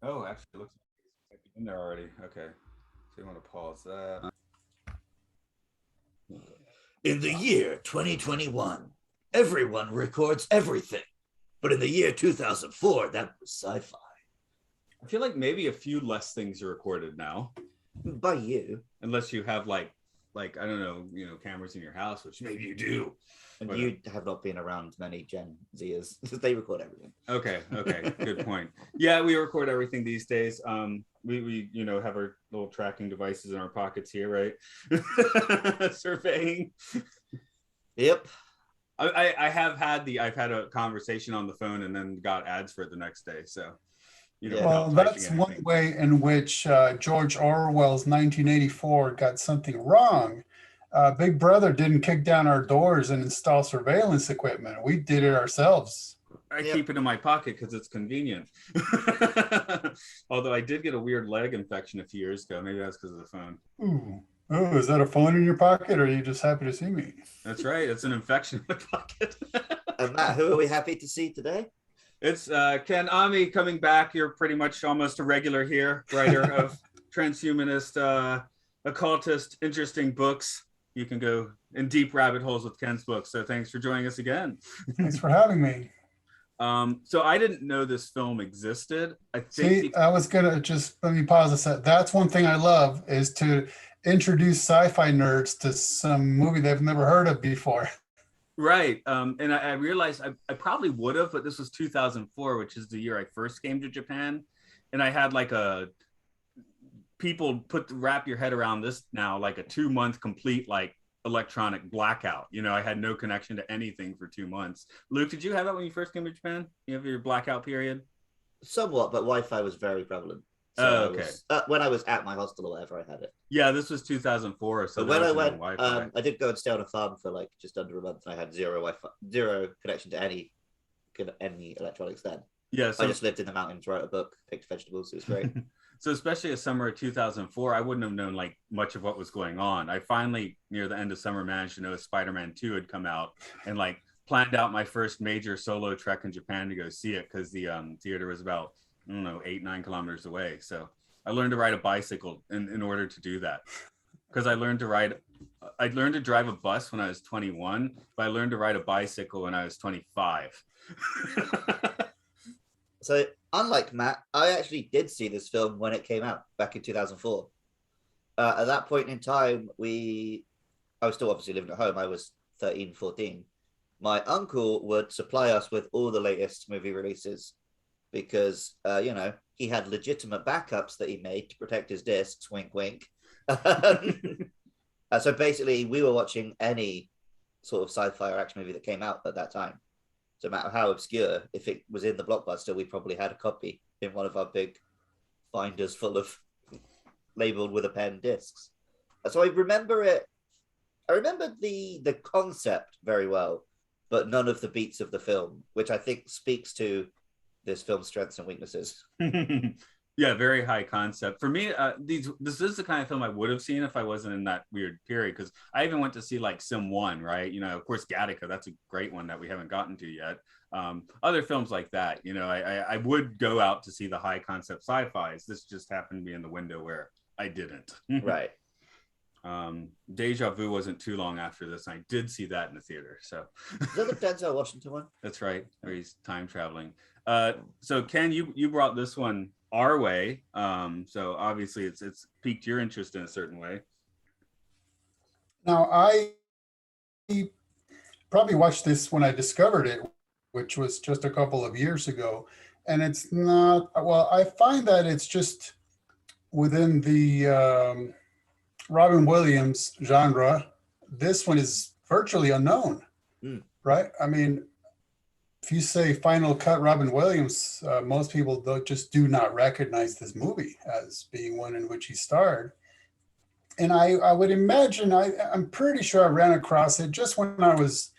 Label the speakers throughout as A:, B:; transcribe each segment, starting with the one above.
A: Oh, actually, it looks like it's in there already. Okay. So you want to pause that?
B: In the year 2021, everyone records everything. But in the year 2004, that was sci-fi.
A: I feel like maybe a few less things are recorded now,
B: By you.
A: unless you have like I don't know, cameras in your house, which maybe you do.
B: And
A: But
B: you have not been around many Gen Zers. They record everything.
A: okay, good point. Yeah, we record everything these days. We have our little tracking devices in our pockets here, right? Surveying.
B: Yep.
A: I've had a conversation on the phone and then got ads for it the next day. So
B: Yeah.
A: without
C: Well,
A: touching
C: that's one
A: anything.
C: way in which George Orwell's 1984 got something wrong. Big Brother didn't kick down our doors and install surveillance equipment. We did it ourselves.
A: I
B: Yep.
A: keep it in my pocket because it's convenient. Although I did get a weird leg infection a few years ago. Maybe that's because of the phone.
C: Ooh. Oh, is that a phone in your pocket or are you just happy to see me?
A: That's right. It's an infection in my pocket.
B: And Matt, who are we happy to see today?
A: It's Ken Ammi coming back. You're pretty much almost a regular here, writer of transhumanist, occultist, interesting books. You can go in deep rabbit holes with Ken's books. So thanks for joining us again.
C: Thanks for having me.
A: So I didn't know this film existed. I think
C: See, I was gonna just let me pause a sec. That's one thing I love is to introduce sci-fi nerds to some movie they've never heard of before.
A: right. And I realized I probably would have, but this was 2004, which is the year I first came to Japan. And I had like people wrap your head around this now, like a 2-month complete like electronic blackout. I had no connection to anything for 2 months. Luke, did you have that when you first came to Japan? You have your blackout period?
B: Somewhat, but Wi-Fi was very prevalent. So
A: Oh, okay.
B: When I was at my hostel or whatever, I had it.
A: Yeah, this was 2004. So
B: But when I went,
A: Wi-Fi.
B: I did go and stay on a farm for like just under a month, and I had zero Wi-Fi, zero connection to any electronics then.
A: Yeah, so
B: I just lived in the mountains, wrote a book, picked vegetables. It was great.
A: so especially a summer of 2004, I wouldn't have known like much of what was going on. I finally, near the end of summer, managed to know Spider-Man 2 had come out and like planned out my first major solo trek in Japan to go see it because the theater was about, I don't know, 8-9 kilometers away. So I learned to ride a bicycle in order to do that. Because I learned to drive a bus when I was 21, but I learned to ride a bicycle when I was 25.
B: So, unlike Matt, I actually did see this film when it came out back in 2004. At that point in time, I was still obviously living at home. I was 13, 14. My uncle would supply us with all the latest movie releases because, he had legitimate backups that he made to protect his discs, wink, wink. So basically, we were watching any sort of sci-fi or action movie that came out at that time. So no matter how obscure, if it was in the blockbuster, we probably had a copy in one of our big binders full of labeled with a pen discs. So I remember it. I remember the concept very well, but none of the beats of the film, which I think speaks to this film's strengths and weaknesses.
A: Yeah, very high concept. For me, this is the kind of film I would have seen if I wasn't in that weird period, because I even went to see like Sim 1, right? Of course, Gattaca, that's a great one that we haven't gotten to yet. Other films like that, I would go out to see the high concept sci-fis. This just happened to be in the window where I didn't.
B: Right.
A: Deja Vu wasn't too long after this. And I did see that in the theater. So
B: is that the Denzel Washington one?
A: That's right, where he's time traveling. So Ken, you brought this one our way. So obviously it's piqued your interest in a certain way.
C: Now, I probably watched this when I discovered it, which was just a couple of years ago. And it's not, well, I find that it's just within the Robin Williams genre. This one is virtually unknown, right? I mean, if you say Final Cut Robin Williams, most people just do not recognize this movie as being one in which he starred. And I would imagine, I'm pretty sure I ran across it just when I was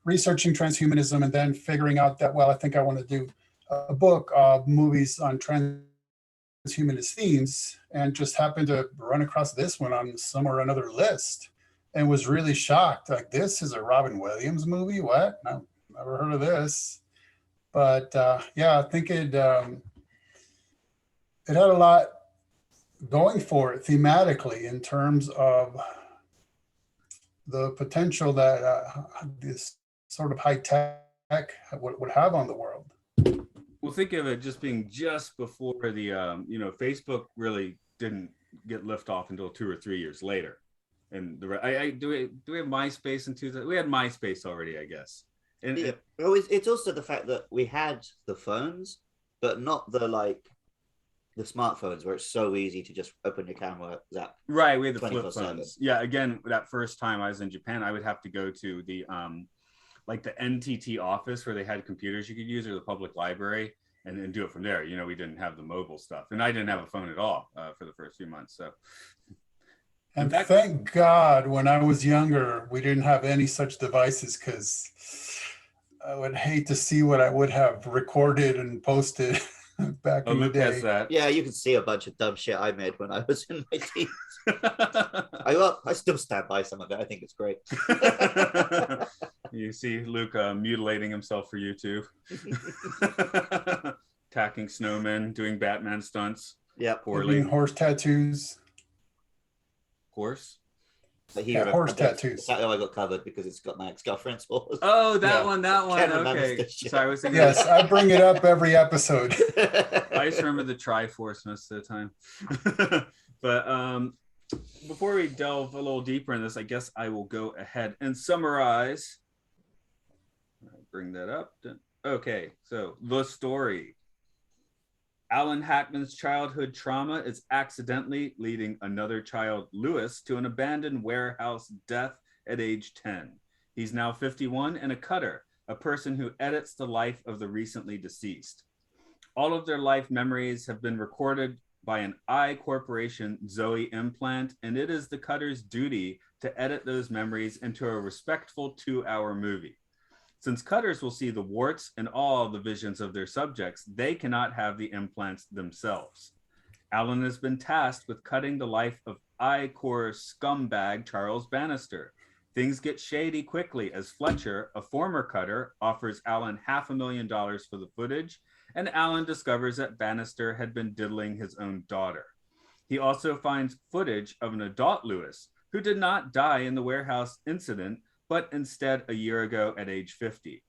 C: researching transhumanism and then figuring out that, well, I think I want to do a book of movies on transhumanist themes, and just happened to run across this one on some or another list and was really shocked. Like, this is a Robin Williams movie? What? No, never heard of this. But yeah, I think it had a lot going for it thematically in terms of the potential that this sort of high tech would have on the world.
A: Well, think of it just being just before the, Facebook really didn't get liftoff until 2 or 3 years later. And do we have MySpace in 2000? We had MySpace already, I guess. And
B: yeah. It's also the fact that we had the phones, but not the smartphones where it's so easy to just open your camera.
A: Right, we had the flip phones. Yeah, again, that first time I was in Japan, I would have to go to the the NTT office where they had computers you could use, or the public library, and do it from there. We didn't have the mobile stuff, and I didn't have a phone at all for the first few months. So,
C: and thank God, when I was younger, we didn't have any such devices, because I would hate to see what I would have recorded and posted back in the day.
A: That.
B: Yeah, you can see a bunch of dumb shit I made when I was in my teens. I still stand by some of it. I think it's great.
A: You see Luke mutilating himself for YouTube, attacking snowmen, doing Batman stunts.
B: Yeah,
C: poorly. Horse tattoos.
A: Horse.
C: Horse tattoos.
B: That's how I got covered, because it's got my ex-girlfriend's horse.
A: Oh, that one. Okay. Sorry, I was thinking.
C: Yes, I bring it up every episode.
A: I just remember the Triforce most of the time. But before we delve a little deeper in this, I guess I will go ahead and summarize. Bring that up. Okay, so the story. Alan Hackman's childhood trauma is accidentally leading another child, Lewis, to an abandoned warehouse death at age 10. He's now 51 and a cutter, a person who edits the life of the recently deceased. All of their life memories have been recorded by an I Corporation Zoe implant, and it is the cutter's duty to edit those memories into a respectful 2-hour movie. Since cutters will see the warts and all the visions of their subjects, they cannot have the implants themselves. Alan has been tasked with cutting the life of I-Corps scumbag Charles Bannister. Things get shady quickly as Fletcher, a former cutter, offers Alan $500,000 for the footage, and Alan discovers that Bannister had been diddling his own daughter. He also finds footage of an adult Lewis, who did not die in the warehouse incident, but instead a year ago at age 50.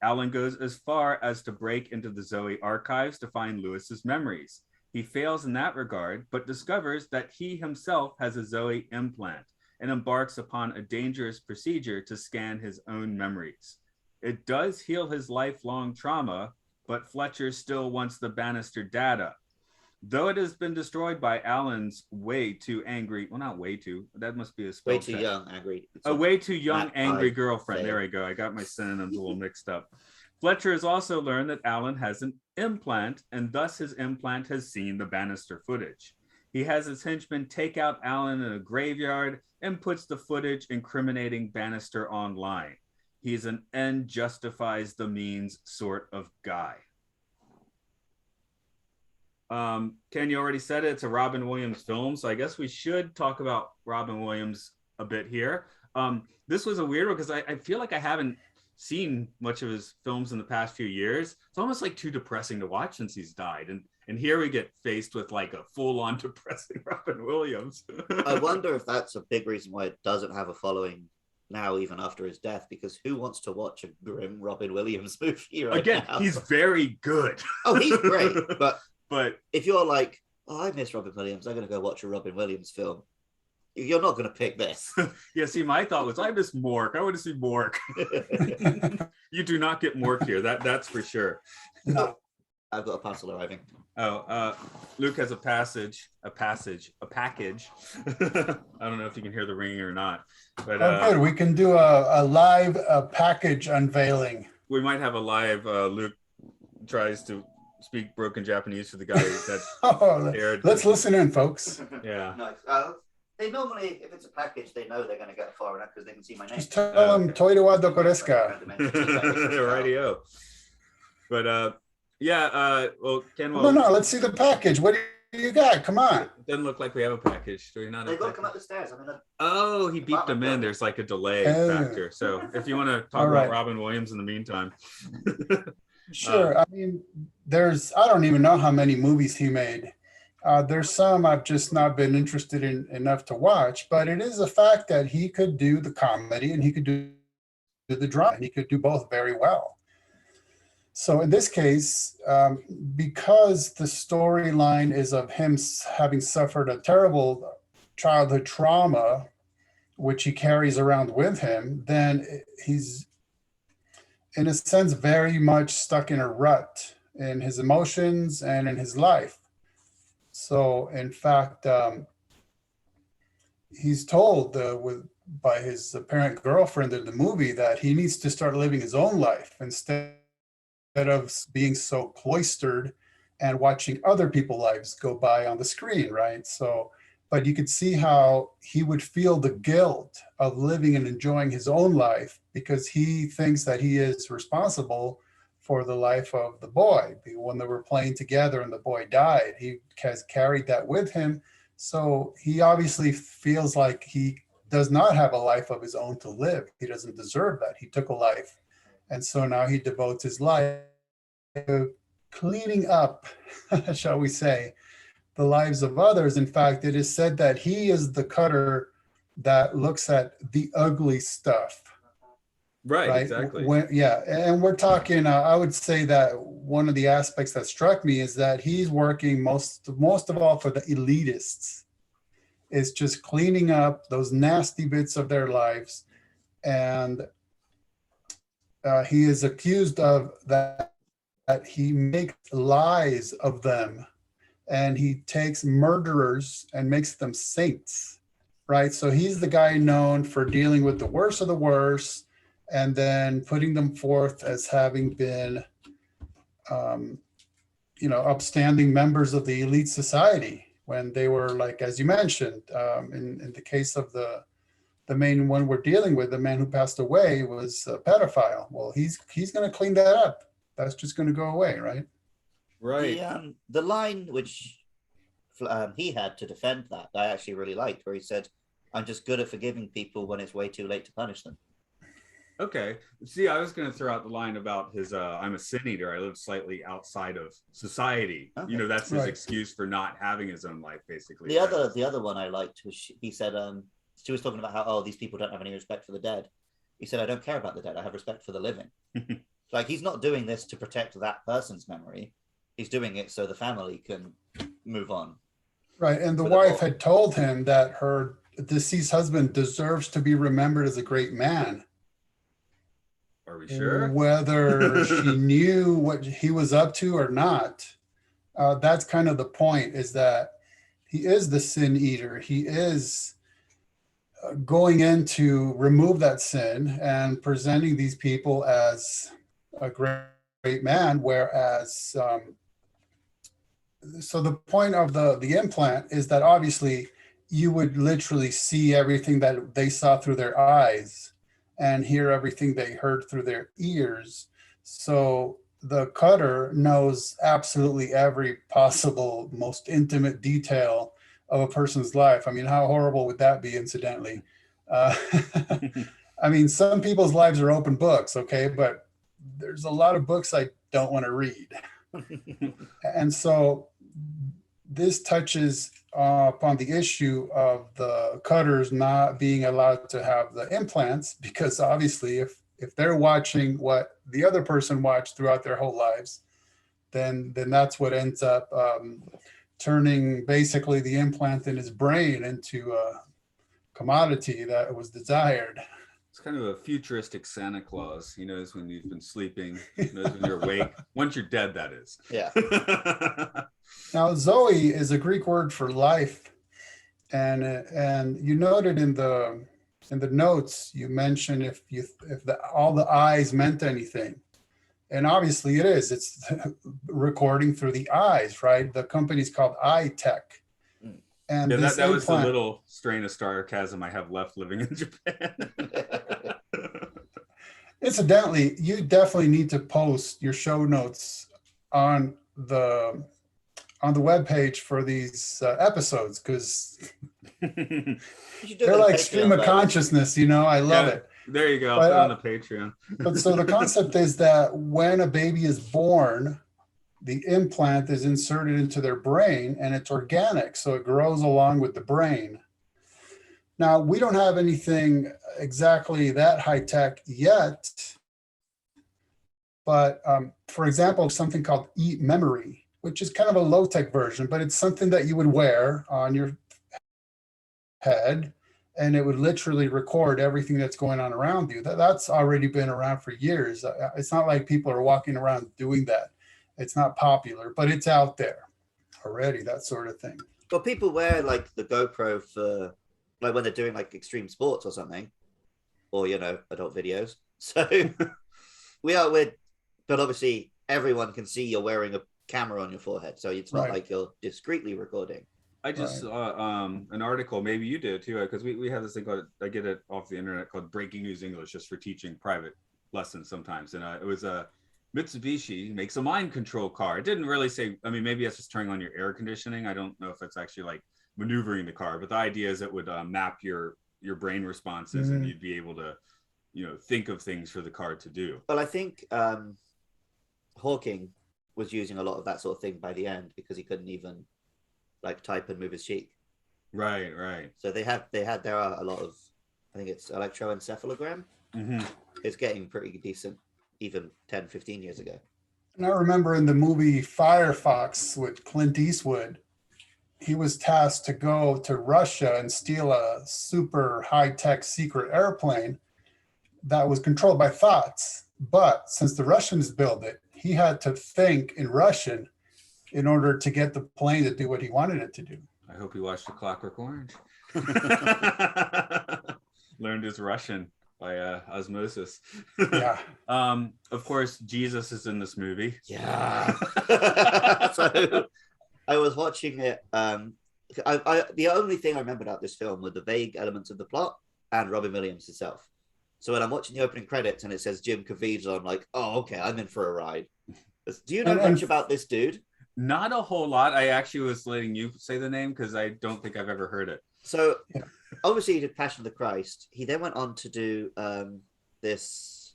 A: Alan goes as far as to break into the Zoe archives to find Lewis's memories. He fails in that regard, but discovers that he himself has a Zoe implant and embarks upon a dangerous procedure to scan his own memories. It does heal his lifelong trauma, but Fletcher still wants the Bannister data. Though it has been destroyed by Alan's way too angry, well, not way too, that must be a spell
B: way too check. Young, angry.
A: A way too young, angry girlfriend. There we go. I got my synonyms a little mixed up. Fletcher has also learned that Alan has an implant, and thus his implant has seen the Bannister footage. He has his henchmen take out Alan in a graveyard and puts the footage incriminating Bannister online. He's an end justifies the means sort of guy. Ken, you already said it. It's a Robin Williams film, so I guess we should talk about Robin Williams a bit here. This was a weird one because I feel like I haven't seen much of his films in the past few years. It's almost like too depressing to watch since he's died. And here we get faced with like a full-on depressing Robin Williams.
B: I wonder if that's a big reason why it doesn't have a following now, even after his death, because who wants to watch a grim Robin Williams movie right
A: Again,
B: now?
A: He's very good.
B: Oh, he's great.
A: But
B: if you're like, oh, I miss Robin Williams, I'm going to go watch a Robin Williams film, you're not going to pick this.
A: Yeah, see, my thought was, I miss Mork. I want to see Mork. You do not get Mork here. That's for sure.
B: No, I've got a parcel arriving.
A: Oh, Luke has a package. I don't know if you can hear the ringing or not. But
C: good. We can do a live package unveiling.
A: We might have a live. Luke tries to speak broken Japanese to the guy that aired.
C: Let's listen in, folks.
A: Yeah.
B: Nice. They normally, if it's a package, they know they're going to get a foreigner because they can see my name.
C: Just tell them Toido wa doko desu ka?
A: Radio. But well, Ken.
C: No, let's see the package. What do you got? Come on.
A: It doesn't look like we have a package. Do we not?
B: They've got to come up the stairs.
A: He beeped them in. There's like a delay factor. So if you want to talk about Robin Williams in the meantime.
C: Sure. I mean, I don't even know how many movies he made. There's some I've just not been interested in enough to watch, but it is a fact that he could do the comedy and he could do the drama, and he could do both very well. So in this case, because the storyline is of him having suffered a terrible childhood trauma, which he carries around with him, then he's, in a sense, very much stuck in a rut in his emotions and in his life. So, in fact, he's told by his apparent girlfriend in the movie that he needs to start living his own life instead of being so cloistered and watching other people's lives go by on the screen, right? So, but you could see how he would feel the guilt of living and enjoying his own life because he thinks that he is responsible for the life of the boy. When they were playing together and the boy died, he has carried that with him. So he obviously feels like he does not have a life of his own to live. He doesn't deserve that. He took a life. And so now he devotes his life to cleaning up, shall we say, the lives of others. In fact, it is said that he is the cutter that looks at the ugly stuff.
A: Right, exactly.
C: And we're talking, I would say that one of the aspects that struck me is that he's working most of all for the elitists. It's just cleaning up those nasty bits of their lives. And he is accused of that he makes lies of them, and he takes murderers and makes them saints, right? So he's the guy known for dealing with the worst of the worst and then putting them forth as having been, upstanding members of the elite society when they were, like, as you mentioned, in the case of the main one we're dealing with, the man who passed away was a pedophile. Well, he's going to clean that up. That's just going to go away, right?
A: Right.
B: The line which he had to defend that, I actually really liked, where he said, "I'm just good at forgiving people when it's way too late to punish them."
A: Okay. See, I was going to throw out the line about his, I'm a sin eater. I live slightly outside of society. Okay. That's his excuse for not having his own life, basically.
B: The other one I liked was he said, she was talking about how, these people don't have any respect for the dead. He said, "I don't care about the dead. I have respect for the living." Like, he's not doing this to protect that person's memory. He's doing it so the family can move on.
C: Right. And the wife had told him that her deceased husband deserves to be remembered as a great man.
A: Are we sure?
C: Whether she knew what he was up to or not, that's kind of the point, is that he is the sin eater. He is going in to remove that sin and presenting these people as a great man, whereas so the point of the implant is that obviously you would literally see everything that they saw through their eyes and hear everything they heard through their ears. So the cutter knows absolutely every possible, most intimate detail of a person's life. I mean, how horrible would that be, incidentally? I mean, some people's lives are open books, okay? But there's a lot of books I don't want to read. And so this touches upon the issue of the cutters not being allowed to have the implants, because obviously if they're watching what the other person watched throughout their whole lives, then that's what ends up turning basically the implant in his brain into a commodity that was desired.
A: It's kind of a futuristic Santa Claus. He knows when you've been sleeping, he knows when you're awake. Once you're dead, that is.
B: Yeah.
C: Now, Zoe is a Greek word for life. And you noted in the notes, you mentioned if all the eyes meant anything. And obviously it is. It's recording through the eyes, right? The company's called Eye Tech. And
A: yeah, that was the little strain of sarcasm I have left living in Japan.
C: Incidentally, you definitely need to post your show notes on the webpage for these episodes, because they're like stream of consciousness, I love it.
A: There you go. I'll put it on the Patreon.
C: But so the concept is that when a baby is born, the implant is inserted into their brain and it's organic, so it grows along with the brain. Now, we don't have anything exactly that high tech yet, but for example, something called ReMemory, which is kind of a low tech version, but it's something that you would wear on your head and it would literally record everything that's going on around you. That's already been around for years. It's not like people are walking around doing that. It's not popular, but it's out there already, that sort of thing.
B: Well, people wear like the GoPro for like when they're doing like extreme sports or something, or, you know, adult videos. So but obviously everyone can see you're wearing a camera on your forehead. So it's not like you're discreetly recording.
A: I just saw an article, maybe you did too, because we have this thing called, I get it off the internet, called Breaking News English, just for teaching private lessons sometimes. And it was Mitsubishi makes a mind control car. It didn't really say, I mean, maybe that's just turning on your air conditioning. I don't know if it's actually like maneuvering the car, but the idea is it would map your brain responses and you'd be able to, you know, think of things for the car to do.
B: Well, I think Hawking was using a lot of that sort of thing by the end because he couldn't even like type and move his cheek.
A: Right.
B: So there are a lot of, I think it's electroencephalogram. It's getting pretty decent even 10, 15 years ago.
C: And I remember in the movie Firefox with Clint Eastwood, he was tasked to go to Russia and steal a super high-tech secret airplane that was controlled by thoughts. But since the Russians built it, he had to think in Russian in order to get the plane to do what he wanted it to do.
A: I hope you watched The Clockwork Orange. Learned his Russian by osmosis.
C: Yeah.
A: Of course, Jesus is in this movie.
B: Yeah. So I was watching it. The only thing I remember about this film were the vague elements of the plot and Robin Williams himself. So when I'm watching the opening credits and it says Jim Caviezel, I'm like, oh, okay, I'm in for a ride. Do you know much about this dude?
A: Not a whole lot. I actually was letting you say the name because I don't think I've ever heard it.
B: So obviously he did Passion of the Christ. He then went on to do this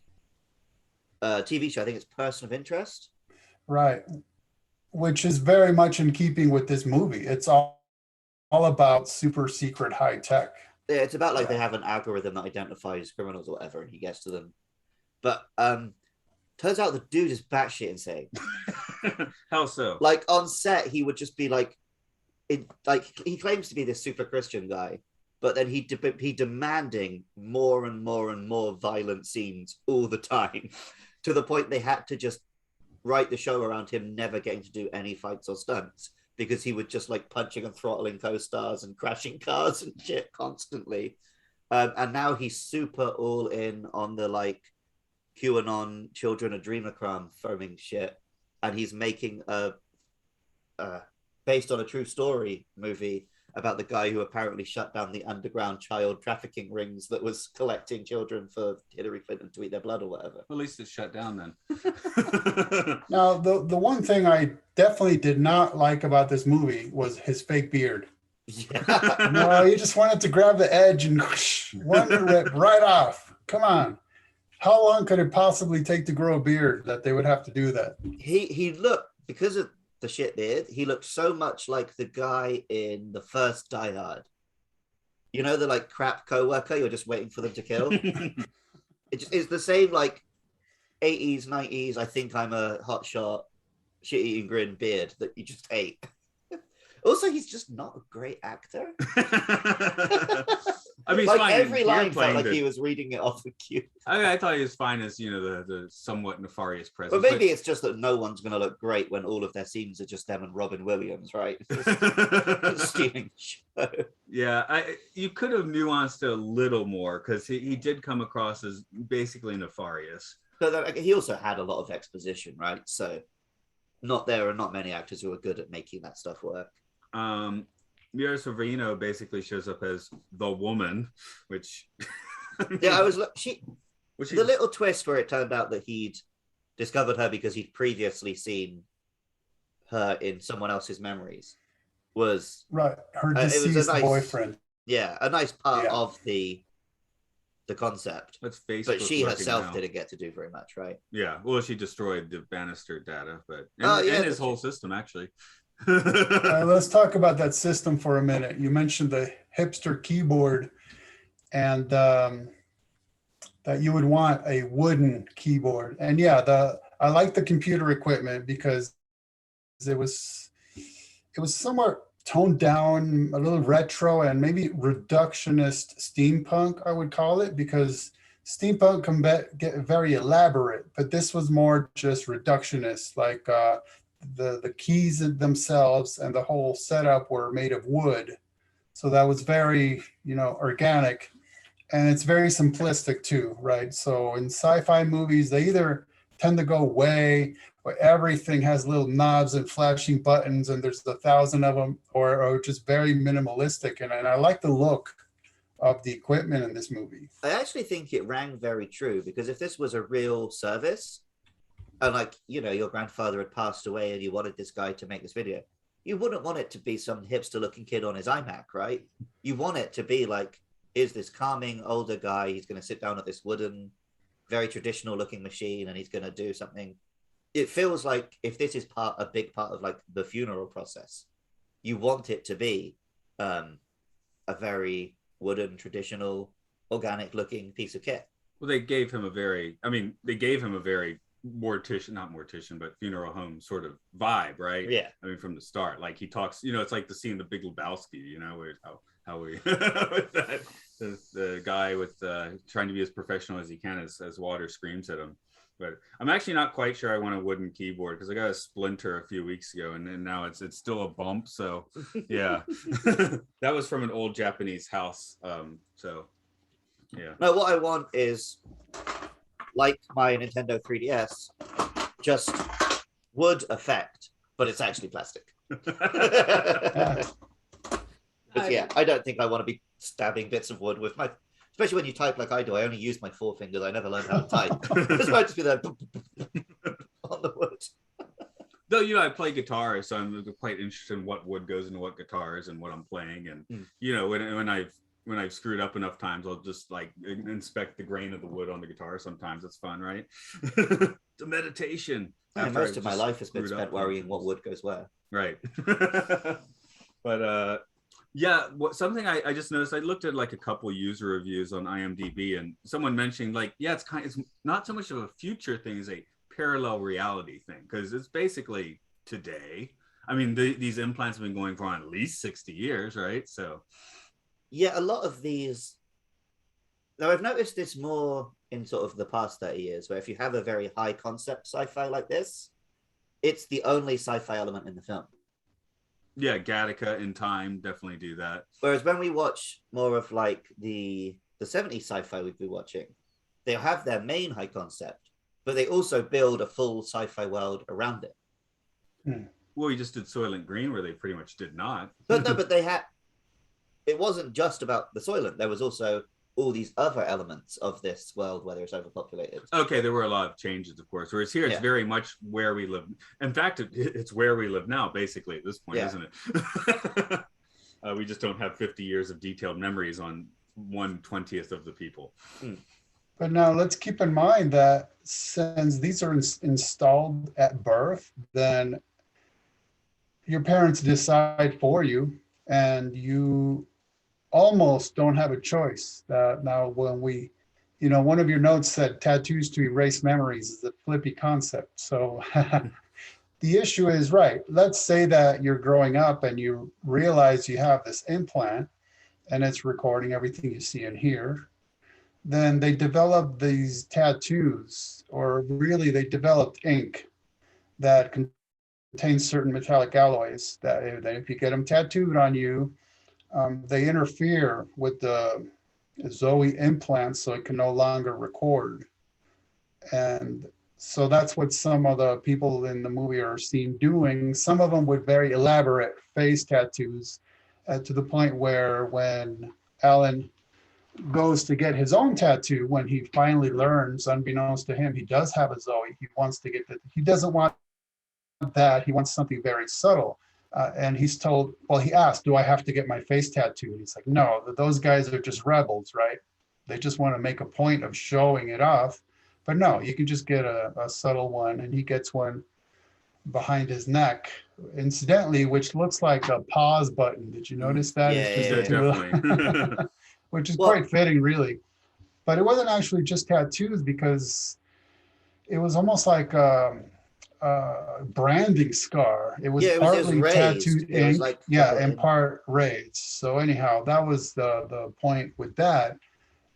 B: TV show. I think it's Person of Interest.
C: Right. Which is very much in keeping with this movie. It's all about super secret high tech.
B: Yeah, it's about like they have an algorithm that identifies criminals or whatever, and he gets to them. But turns out the dude is batshit insane.
A: How so?
B: Like on set, he would just be like, he claims to be this super Christian guy, but then he demanding more and more and more violent scenes all the time, to the point they had to just write the show around him never getting to do any fights or stunts, because he would just like punching and throttling co-stars and crashing cars and shit constantly. And now he's super all in on the like QAnon children of Dreamacram foaming shit. And he's making a based on a true story movie about the guy who apparently shut down the underground child trafficking rings that was collecting children for Hillary Clinton to eat their blood or whatever.
A: At least it's shut down then.
C: Now, the one thing I definitely did not like about this movie was his fake beard.
B: Yeah.
C: No, he just wanted to grab the edge and wanted to rip right off. Come on. How long could it possibly take to grow a beard that they would have to do that?
B: He looked, because of the shit beard, he looked so much like the guy in the first Die Hard. You know, the like crap co-worker you're just waiting for them to kill? It's the same like 80s, 90s, I think I'm a hotshot, shit-eating grin beard that you just ate. Also, he's just not a great actor.
A: I mean,
B: like
A: fine.
B: Every line felt like he was reading it off the cue.
A: I thought he was fine as, you know, the somewhat nefarious presence.
B: But maybe it's just that no one's going to look great when all of their scenes are just them and Robin Williams, right? Stealing show.
A: Yeah, you could have nuanced it a little more, because he did come across as basically nefarious.
B: But he also had a lot of exposition, right? So there are not many actors who are good at making that stuff work.
A: Mira Sorvino basically shows up as the woman, which
B: yeah, the little twist where it turned out that he'd discovered her because he'd previously seen her in someone else's memories was
C: right. Her deceased boyfriend.
B: Yeah, a nice part of the the concept.
A: That's Facebook.
B: But she
A: working
B: herself
A: now.
B: didn't get to do very much, right?
A: Yeah. Well, she destroyed the Bannister data, but and his whole system actually.
C: Let's talk about that system for a minute. You mentioned the hipster keyboard, and that you would want a wooden keyboard. And yeah, I like the computer equipment because it was somewhat toned down, a little retro, and maybe reductionist steampunk, I would call it, because steampunk can get very elaborate, but this was more just reductionist, like the keys themselves and the whole setup were made of wood. So that was very, organic. And it's very simplistic too, right? So in sci-fi movies, they either tend to go way where everything has little knobs and flashing buttons and there's 1,000 of them, or just very minimalistic. And I like the look of the equipment in this movie.
B: I actually think it rang very true, because if this was a real service, and like, your grandfather had passed away and you wanted this guy to make this video, you wouldn't want it to be some hipster looking kid on his iMac, right? You want it to be like, here's this calming older guy, he's going to sit down at this wooden, very traditional looking machine and he's going to do something. It feels like if this is a big part of like the funeral process, you want it to be a very wooden, traditional, organic looking piece of kit.
A: Well, they gave him a very not mortician, but funeral home sort of vibe, right?
B: Yeah.
A: I mean, from the start, like he talks, it's like the scene, The Big Lebowski, where how we the guy with trying to be as professional as he can as water screams at him. But I'm actually not quite sure I want a wooden keyboard because I got a splinter a few weeks ago, and now it's still a bump. So yeah, that was from an old Japanese house. So yeah.
B: No, what I want is, like my Nintendo 3DS, just wood effect, but it's actually plastic. But yeah, I don't think I want to be stabbing bits of wood with my, especially when you type like I do. I only use my forefingers. I never learned how to type. This might just be there on the wood.
A: Though, I play guitar, so I'm quite interested in what wood goes into what guitars and what I'm playing. And, when I've screwed up enough times, I'll just like inspect the grain of the wood on the guitar. Sometimes it's fun, right? It's a meditation.
B: Yeah, most of my life has been spent worrying what wood goes where.
A: Right. But something I just noticed, I looked at like a couple user reviews on IMDb, and someone mentioned like, it's not so much of a future thing as a parallel reality thing, because it's basically today. I mean, these implants have been going for at least 60 years, right? So
B: yeah, a lot of these, now I've noticed this more in sort of the past 30 years, where if you have a very high concept sci-fi like this, it's the only sci-fi element in the film.
A: Yeah, Gattaca in Time definitely do that.
B: Whereas when we watch more of like the 70s sci-fi we've been watching, they'll have their main high concept, but they also build a full sci-fi world around it.
A: Well, we just did Soylent Green, where they pretty much did not.
B: But no, but it wasn't just about the Soylent. There was also all these other elements of this world, whether it's overpopulated.
A: Okay, there were a lot of changes, of course. Whereas here, it's very much where we live. In fact, it's where we live now, basically, at this point, isn't it? We just don't have 50 years of detailed memories on 1/20th of the people.
C: But now let's keep in mind that since these are installed at birth, then your parents decide for you, and you almost don't have a choice. Now, when one of your notes said tattoos to erase memories is a flippy concept. So the issue is, right, let's say that you're growing up and you realize you have this implant and it's recording everything you see and hear. Then they develop these tattoos, or really they developed ink that contains certain metallic alloys that if you get them tattooed on you, they interfere with the Zoe implant, so it can no longer record. And so that's what some of the people in the movie are seen doing. Some of them with very elaborate face tattoos, to the point where when Alan goes to get his own tattoo, when he finally learns, unbeknownst to him, he does have a Zoe. He wants to get that. He doesn't want that. He wants something very subtle. And he's told, well, he asked, do I have to get my face tattooed? He's like, no, those guys are just rebels, right? They just want to make a point of showing it off. But no, you can just get a subtle one, and he gets one behind his neck, incidentally, which looks like a pause button. Did you notice that?
B: Yeah,
C: It's just
B: yeah,
C: the two
A: definitely.
C: which is
B: Well-
C: quite fitting, really. But it wasn't actually just tattoos, because it was almost like a branding scar. It was
B: Yeah, it was
C: partly
B: raised.
C: tattooed
B: It was
C: ink,
B: like
C: yeah,
B: purple
C: and
B: ink.
C: part raised. So anyhow, that was the point with that,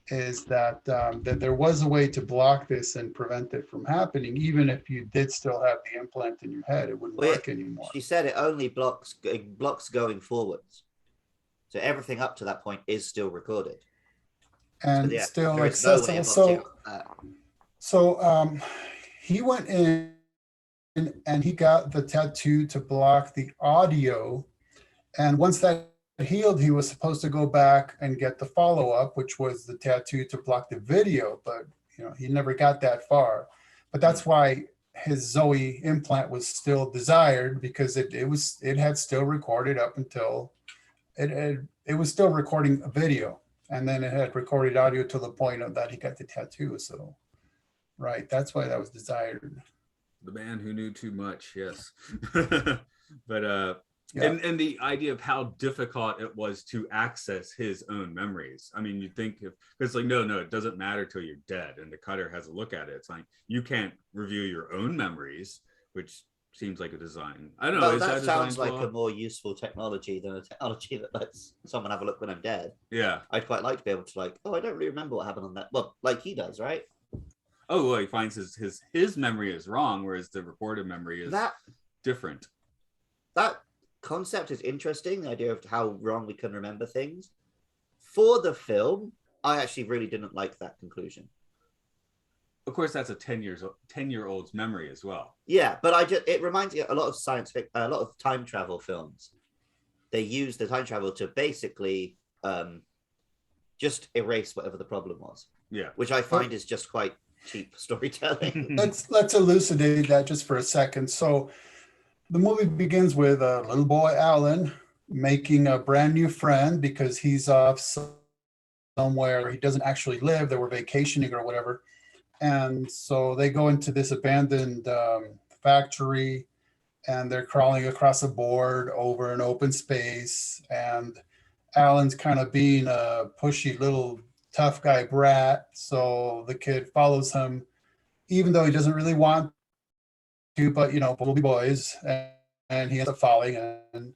C: is that that there was a way to block this and prevent it from happening, even if you did still have the implant in your head, it wouldn't
B: Well, yeah,
C: work anymore.
B: She said it only blocks going forwards. So everything up to that point is still recorded.
C: And
B: So, yeah,
C: still
B: there is no way
C: accessible.
B: of blocking that.
C: So he went in and he got the tattoo to block the audio. And once that healed, he was supposed to go back and get the follow-up, which was the tattoo to block the video. But he never got that far. But that's why his Zoe implant was still desired, because it had still recorded up until it was still recording a video. And then it had recorded audio to the point of that he got the tattoo. So, right, that's why that was desired.
A: The man who knew too much, yes. But
C: Yeah.
A: and the idea of how difficult it was to access his own memories. I mean, you think if it's like, no, it doesn't matter till you're dead, and the cutter has a look at it. It's like you can't review your own memories, which seems like a design. I don't know.
B: Well,
A: is
B: that sounds like
A: flaw?
B: a more useful technology than a technology that lets someone have a look when I'm dead.
A: Yeah.
B: I'd quite like to be able to I don't really remember what happened on that. Well, like he does, right?
A: Oh, well, he finds his memory is wrong, whereas the reported memory is different.
B: That concept is interesting, the idea of how wrong we can remember things. For the film, I actually really didn't like that conclusion.
A: Of course, that's a 10-year-old's memory as well.
B: Yeah, but it reminds me a lot of science fiction, a lot of time travel films. They use the time travel to basically just erase whatever the problem was.
A: Yeah,
B: which I find is just quite cheap storytelling.
C: Let's elucidate that just for a second. So the movie begins with a little boy, Alan, making a brand new friend because he's off somewhere he doesn't actually live. They were vacationing or whatever. And so they go into this abandoned factory, and they're crawling across a board over an open space. And Alan's kind of being a pushy little tough guy brat. So the kid follows him, even though he doesn't really want to, but we'll be boys. And he ends up falling, and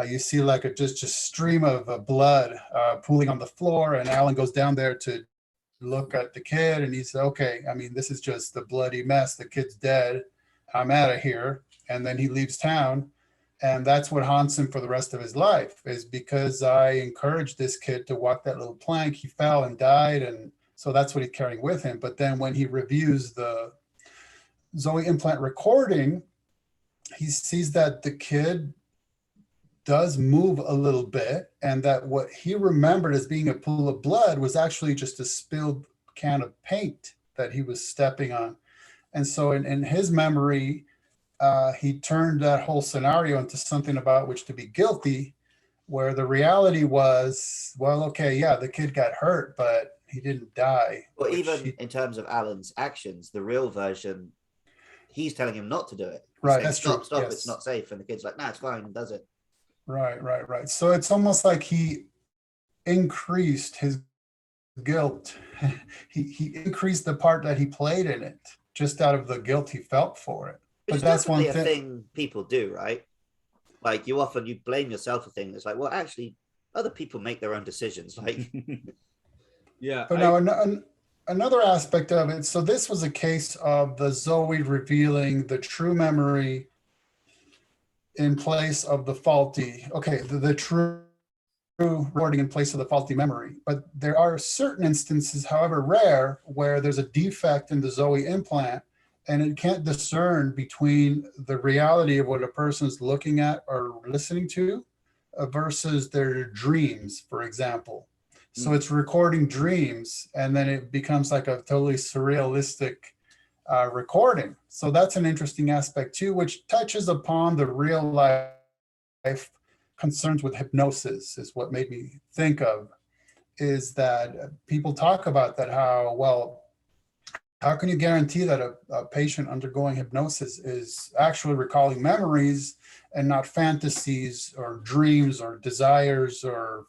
C: you see like a just stream of blood pooling on the floor. And Alan goes down there to look at the kid, and he said, okay, I mean, this is just a bloody mess. The kid's dead. I'm out of here. And then he leaves town. And that's what haunts him for the rest of his life, is because I encouraged this kid to walk that little plank. He fell and died. And so that's what he's carrying with him. But then when he reviews the Zoe implant recording, he sees that the kid does move a little bit, and that what he remembered as being a pool of blood was actually just a spilled can of paint that he was stepping on. And so in his memory, he turned that whole scenario into something about which to be guilty, where the reality was, well, okay, yeah, the kid got hurt, but he didn't die.
B: Well, even in terms of Alan's actions, the real version, he's telling him not to do it. He's
C: right,
B: saying,
C: that's
B: stop,
C: true. Yes.
B: It's not safe. And the kid's like, nah, it's fine, and does it.
C: Right. So it's almost like he increased his guilt. he increased the part that he played in it, just out of the guilt he felt for it.
B: But
C: that's one
B: thing people do, right? Like you blame yourself for things. It's like, well, actually, other people make their own decisions. Like,
A: yeah.
C: But now another aspect of it. So this was a case of the Zoe revealing the true memory in place of the faulty. Okay, the true recording in place of the faulty memory. But there are certain instances, however rare, where there's a defect in the Zoe implant, and it can't discern between the reality of what a person's looking at or listening to versus their dreams, for example. So it's recording dreams, and then it becomes like a totally surrealistic recording. So that's an interesting aspect too, which touches upon the real life concerns with hypnosis, is what made me think of, is that people talk about that, how, well, how can you guarantee that a patient undergoing hypnosis is actually recalling memories and not fantasies or dreams or desires or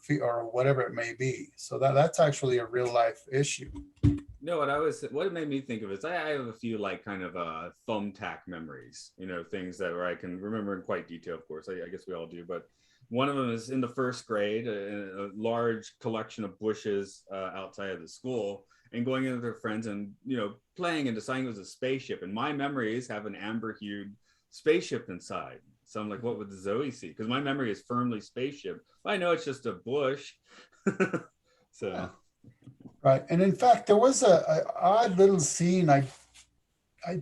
C: whatever it may be? So that's actually a real life issue.
A: No, what it made me think of is I have a few like kind of thumbtack memories, you know, things that where I can remember in quite detail, of course. I guess we all do, but one of them is in the first grade, a large collection of bushes outside of the school, and going in with their friends and, you know, playing and deciding it was a spaceship. And my memories have an amber-hued spaceship inside. So I'm like, what would Zoe see? Because my memory is firmly spaceship. I know it's just a bush. So.
C: Yeah. Right. And in fact, there was a odd little scene I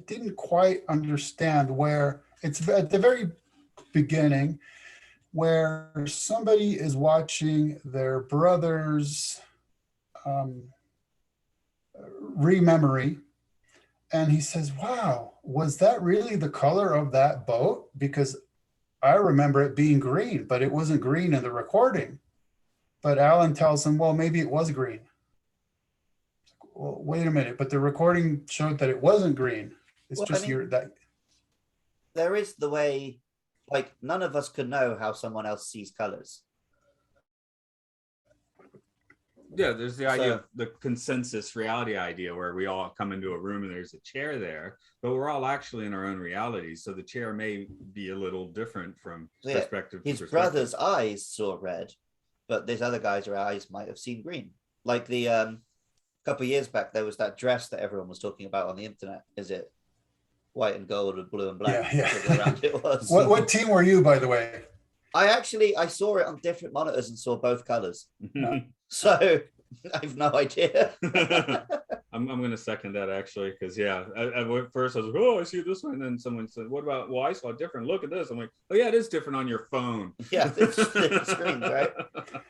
C: didn't quite understand, where it's at the very beginning, where somebody is watching their brother's ReMemory, and he says, wow, was that really the color of that boat? Because I remember it being green, but it wasn't green in the recording. But Alan tells him, well, maybe it was green. Well, wait a minute, but the recording showed that it wasn't green. It's just
B: there is the way, like, none of us could know how someone else sees colors.
A: Yeah, there's the idea of the consensus reality idea, where we all come into a room and there's a chair there, but we're all actually in our own reality. So the chair may be a little different from perspective to perspective. His
B: brother's eyes saw red, but this other guy's eyes might have seen green. Like the couple of years back, there was that dress that everyone was talking about on the internet. Is it white and gold or blue and black?
C: Yeah.
B: It was.
C: What team were you, by the way?
B: I saw it on different monitors and saw both colors. So I have no idea.
A: I'm going to second that, actually, because I went first. I was like, oh, I see this one, and then someone said, what about? Well, I saw different. Look at this. I'm like, oh yeah, it is different on your phone.
B: Yeah, it's different screens, right?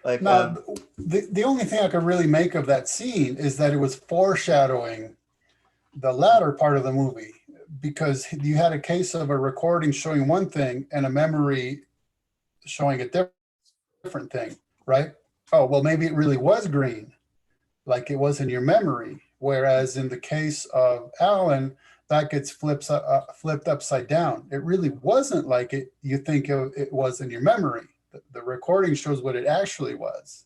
B: Like,
C: now, the only thing I could really make of that scene is that it was foreshadowing the latter part of the movie, because you had a case of a recording showing one thing and a memory showing a different thing, right? Oh, well, maybe it really was green, like it was in your memory. Whereas in the case of Alan, that gets flipped upside down. It really wasn't like you think it was in your memory. The recording shows what it actually was.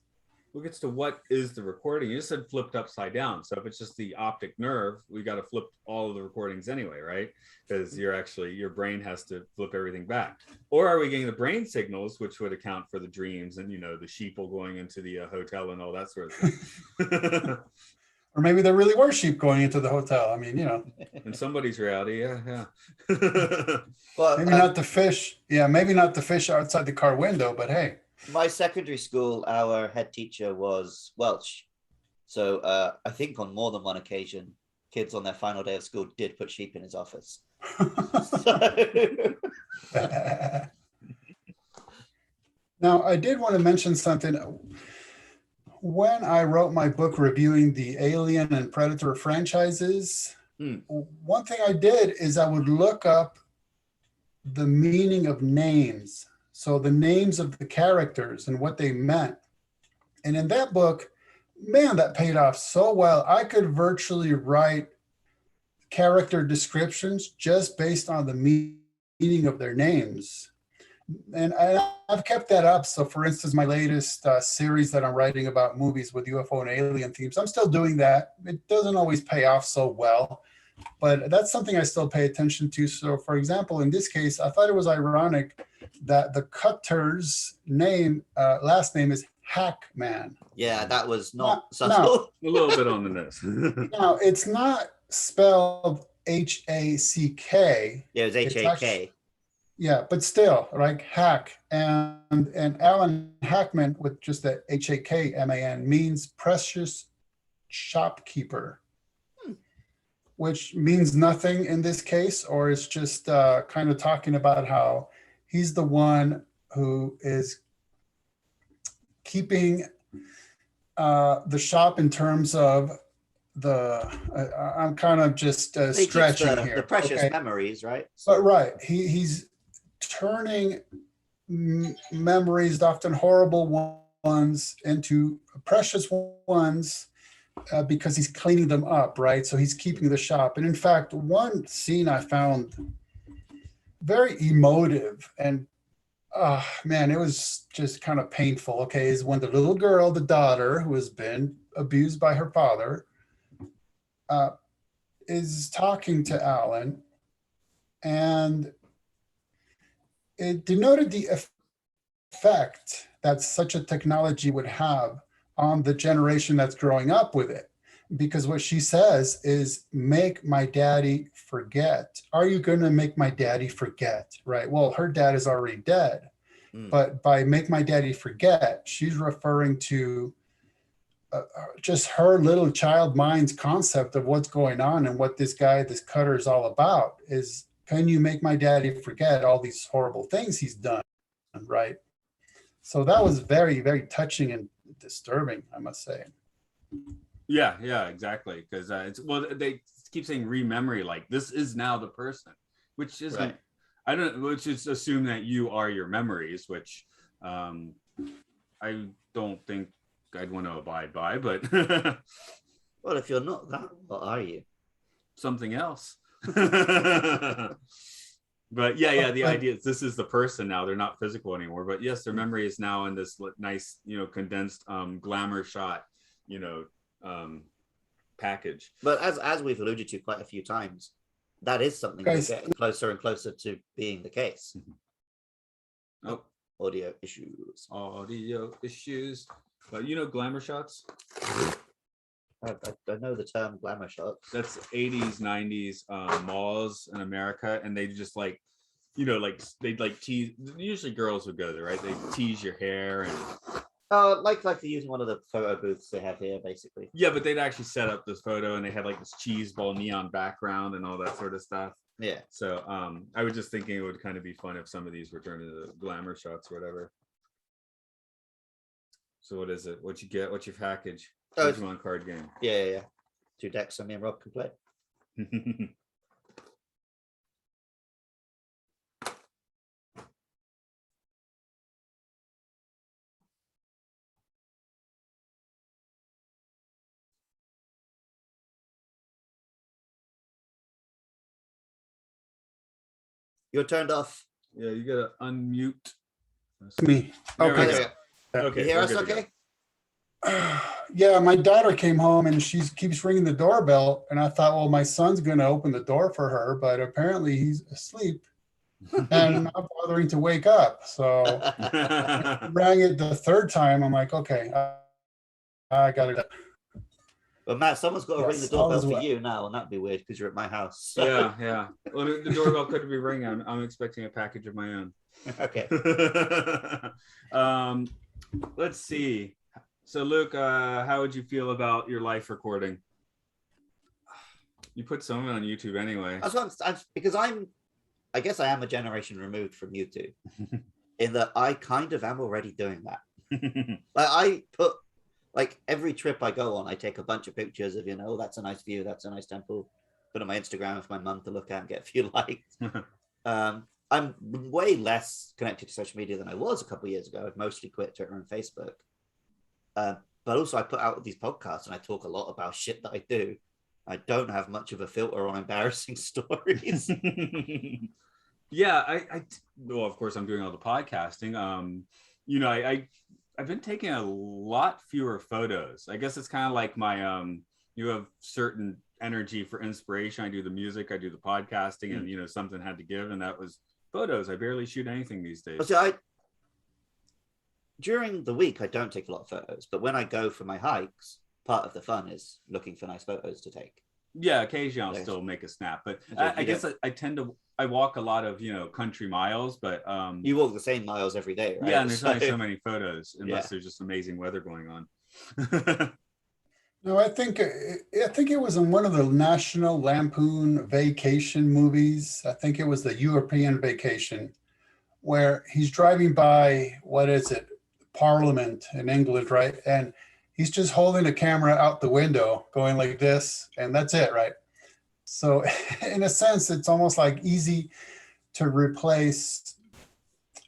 A: Well, it gets to what is the recording. You just said flipped upside down. So if it's just the optic nerve, we got to flip all of the recordings anyway, right? Because your brain has to flip everything back. Or are we getting the brain signals, which would account for the dreams and, you know, the sheeple going into the hotel and all that sort of thing.
C: Or maybe there really were sheep going into the hotel. I mean, you know.
A: In somebody's reality, yeah.
B: Well,
C: maybe not the fish. Yeah, maybe not the fish outside the car window, but hey.
B: My secondary school, our head teacher was Welsh. So I think on more than one occasion, kids on their final day of school did put sheep in his office.
C: Now, I did want to mention something. When I wrote my book reviewing the Alien and Predator franchises, one thing I did is I would look up the meaning of names. So the names of the characters and what they meant. And in that book, man, that paid off so well. I could virtually write character descriptions just based on the meaning of their names. And I've kept that up. So for instance, my latest series that I'm writing about movies with UFO and alien themes, I'm still doing that. It doesn't always pay off so well, but that's something I still pay attention to. So for example, in this case, I thought it was ironic that the cutter's last name is Hackman.
B: Yeah, that was not subtle.
A: A little bit on the nose.
C: Now, it's not spelled H-A-C-K.
B: Yeah, it was H-A-K.
C: Yeah, but still, right? Hack and Alan Hackman with just the H-A-K-M-A-N means precious shopkeeper, which means nothing in this case, or it's just kind of talking about how he's the one who is keeping the shop in terms of I'm kind of just stretching here.
B: The precious memories, right?
C: But right, he's turning memories, often horrible ones into precious ones because he's cleaning them up, right? So he's keeping the shop. And in fact, one scene I found very emotive and man, it was just kind of painful. Okay, is when the little girl, the daughter, who has been abused by her father, is talking to Alan, and it denoted the effect that such a technology would have on the generation that's growing up with it. Because what she says is, make my daddy forget. Are you going to make my daddy forget? Right. Well, her dad is already dead. But by make my daddy forget, she's referring to just her little child mind's concept of what's going on and what this guy, this Cutter, is all about. Is, can you make my daddy forget all these horrible things he's done? Right. So that was very, very touching and disturbing, I must say.
A: Yeah, exactly. Because they keep saying ReMemory, like this is now the person, which isn't. Right. I don't. Let's just assume that you are your memories, which I don't think I'd want to abide by. But
B: well, if you're not that, what are you?
A: Something else. But yeah, the idea is this is the person now. They're not physical anymore. But yes, their memory is now in this nice, condensed glamour shot, package.
B: But as we've alluded to quite a few times, that is something that's getting closer and closer to being the case.
A: Oh,
B: audio issues.
A: But glamour shots?
B: I know the term glamour shots.
A: That's 80s, 90s malls in America, and they just they'd tease. Usually girls would go there, right? They tease your hair and.
B: Like they're using one of the photo booths they have here, basically.
A: Yeah, but they'd actually set up this photo, and they had this cheese ball neon background and all that sort of stuff.
B: Yeah.
A: So I was just thinking it would kind of be fun if some of these were turned into glamour shots or whatever. So what is it? What you get? What's your package? Digimon card game.
B: Yeah. 2 decks so me and Rob can play. You're turned off.
A: Yeah, you gotta unmute.
C: Me. Okay.
B: Okay. You hear us okay?
C: Yeah, my daughter came home and she keeps ringing the doorbell, and I thought, well, my son's going to open the door for her, but apparently he's asleep and not bothering to wake up. So I rang it the 3rd time. I'm like, okay, I got it.
B: But Matt, someone's got to ring the doorbell for you now, and that'd be weird because you're at my house.
A: Yeah. Well, the doorbell could be ringing. I'm expecting a package of my own.
B: Okay.
A: Let's see. So, Luke, how would you feel about your life recording? You put some of it on YouTube anyway.
B: That's what because I guess I am a generation removed from YouTube, in that I kind of am already doing that. I put. Every trip I go on, I take a bunch of pictures of, that's a nice view, that's a nice temple, put on my Instagram for my mum to look at and get a few likes. I'm way less connected to social media than I was a couple of years ago. I've mostly quit Twitter and Facebook. But also I put out these podcasts and I talk a lot about shit that I do. I don't have much of a filter on embarrassing stories.
A: Yeah, well, of course I'm doing all the podcasting. I've been taking a lot fewer photos. I guess it's kind of like my, you have certain energy for inspiration. I do the music, I do the podcasting, and, something had to give, and that was photos. I barely shoot anything these days.
B: So during the week, I don't take a lot of photos, but when I go for my hikes, part of the fun is looking for nice photos to take.
A: Yeah, occasionally I'll still make a snap, but I guess I walk a lot of, country miles, but
B: you walk the same miles every day, right?
A: Yeah, and there's only so many photos unless there's just amazing weather going on.
C: No, I think it was in one of the National Lampoon Vacation movies. I think it was the European Vacation, where he's driving by, what is it, Parliament in England, right? And he's just holding a camera out the window going like this, and that's it, right? So in a sense, it's almost like easy to replace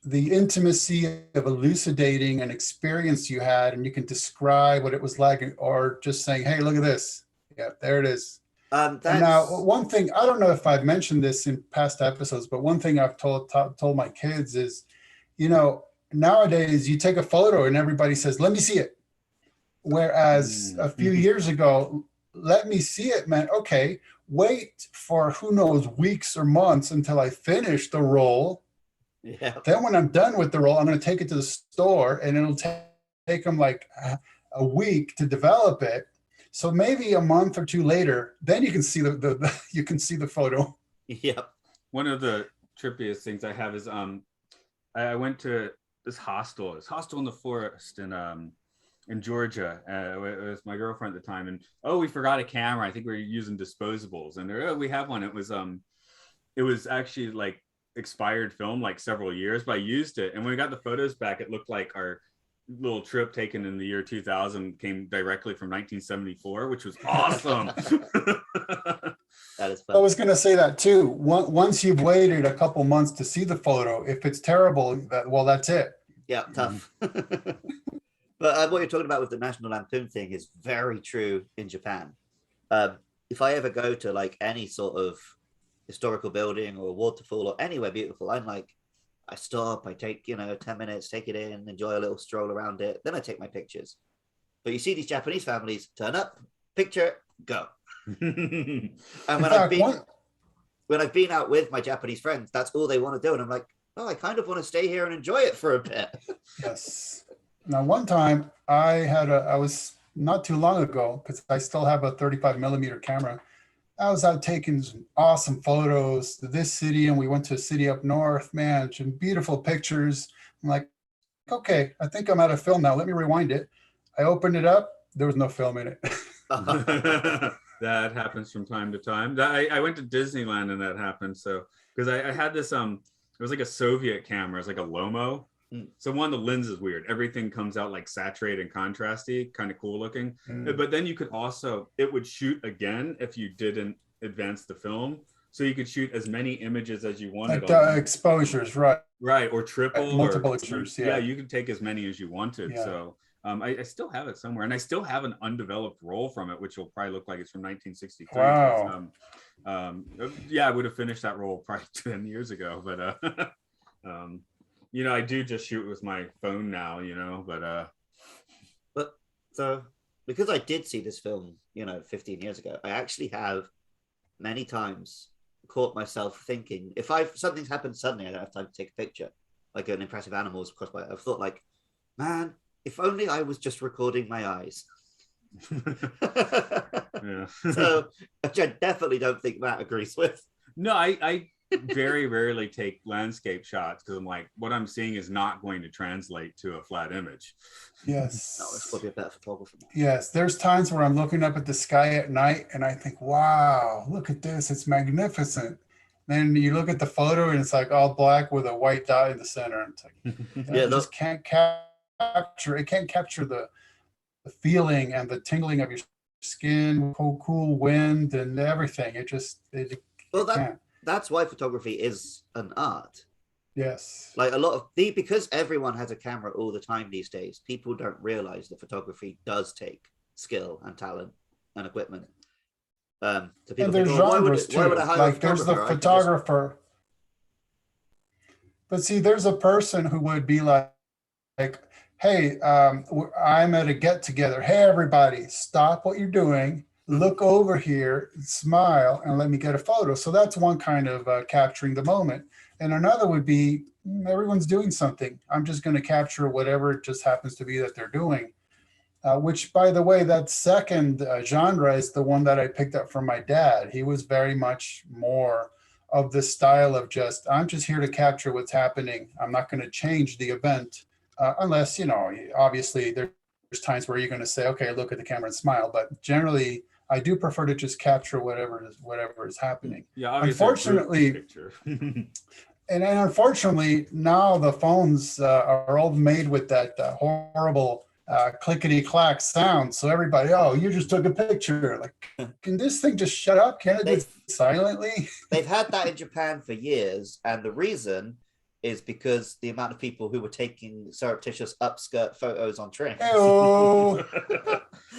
C: the intimacy of elucidating an experience you had, and you can describe what it was like, or just saying, hey, look at this. Yeah, there it is. And now one thing, I don't know if I've mentioned this in past episodes, but one thing I've told my kids is, you know, nowadays you take a photo and everybody says, let me see it. Whereas a few years ago, let me see it meant, okay, wait for who knows, weeks or months until I finish the roll.
B: Yeah.
C: Then when I'm done with the roll, I'm going to take it to the store, and it'll take them like a week to develop it. So maybe a month or two later, then you can see you can see the photo.
B: Yeah.
A: One of the trippiest things I have is I went to this hostel in the forest in Georgia with my girlfriend at the time, and we forgot a camera. I think we were using disposables, and we have one. It was actually like expired film, like several years, but I used it, and when we got the photos back, it looked like our little trip taken in the year 2000 came directly from 1974, which was awesome.
B: That is fun.
C: I was going to say that too. Once you've waited a couple months to see the photo, if it's terrible, that's it.
B: Yeah, tough. But what you're talking about with the National Lampoon thing is very true in Japan. If I ever go to like any sort of historical building or a waterfall or anywhere beautiful, I stop, I take 10 minutes, take it in, enjoy a little stroll around it, then I take my pictures. But you see these Japanese families turn up, picture, go. And when I've been out with my Japanese friends, that's all they want to do, and I'm like, I kind of want to stay here and enjoy it for a bit.
C: Yes. Now, one time I was not too long ago, because I still have a 35 millimeter camera. I was out taking some awesome photos to this city, and we went to a city up north, man, some beautiful pictures. I'm like, okay, I think I'm out of film now. Let me rewind it. I opened it up. There was no film in it.
A: That happens from time to time. I went to Disneyland and that happened. So, because I had this, it was like a Soviet camera. It's like a Lomo. So one of the lenses is weird. Everything comes out like saturated and contrasty, kind of cool looking. But then you could also, it would shoot again if you didn't advance the film. So you could shoot as many images as you wanted.
C: Like exposures, right?
A: Right, or triple.
C: Multiple exposures,
A: yeah. You could take as many as you wanted. Yeah. So I still have it somewhere. And I still have an undeveloped roll from it, which will probably look like it's from 1963.
C: Wow.
A: I would have finished that roll probably 10 years ago. But I do just shoot with my phone now,
B: but so because I did see this film, 15 years ago, I actually have many times caught myself thinking, if something's happened suddenly, I don't have time to take a picture, like an impressive animals across my, I've thought like, man, if only I was just recording my eyes.
A: Yeah.
B: So, which I definitely don't think Matt agrees with.
A: No, I very rarely take landscape shots because I'm like, what I'm seeing is not going to translate to a flat image.
C: Yes.
B: No, it's probably a better photographer.
C: Yes, there's times where I'm looking up at the sky at night and I think, wow, look at this, it's magnificent. Then you look at the photo and it's like all black with a white dot in the center. And it's like, it just can't capture the feeling and the tingling of your skin, cool wind and everything. It can't.
B: That's why photography is an art.
C: Yes.
B: Like because everyone has a camera all the time these days, people don't realize that photography does take skill and talent and equipment. So people
C: and there's
B: think,
C: genres
B: why would I hire a
C: there's the photographer. But see, there's a person who would be like, hey, I'm at a get together. Hey, everybody, stop what you're doing. Look over here, smile, and let me get a photo. So that's one kind of capturing the moment. And another would be everyone's doing something. I'm just going to capture whatever it just happens to be that they're doing. Which, by the way, that second genre is the one that I picked up from my dad. He was very much more of the style of I'm just here to capture what's happening. I'm not going to change the event unless, obviously there's times where you're going to say, okay, look at the camera and smile. But generally, I do prefer to just capture whatever is happening.
A: Yeah,
C: unfortunately, and unfortunately, now the phones are all made with that horrible clickety-clack sound. So everybody, you just took a picture. Like, can this thing just shut up? Can it do silently?
B: They've had that in Japan for years, and the reason is because the amount of people who were taking surreptitious upskirt photos on trains.
C: Oh,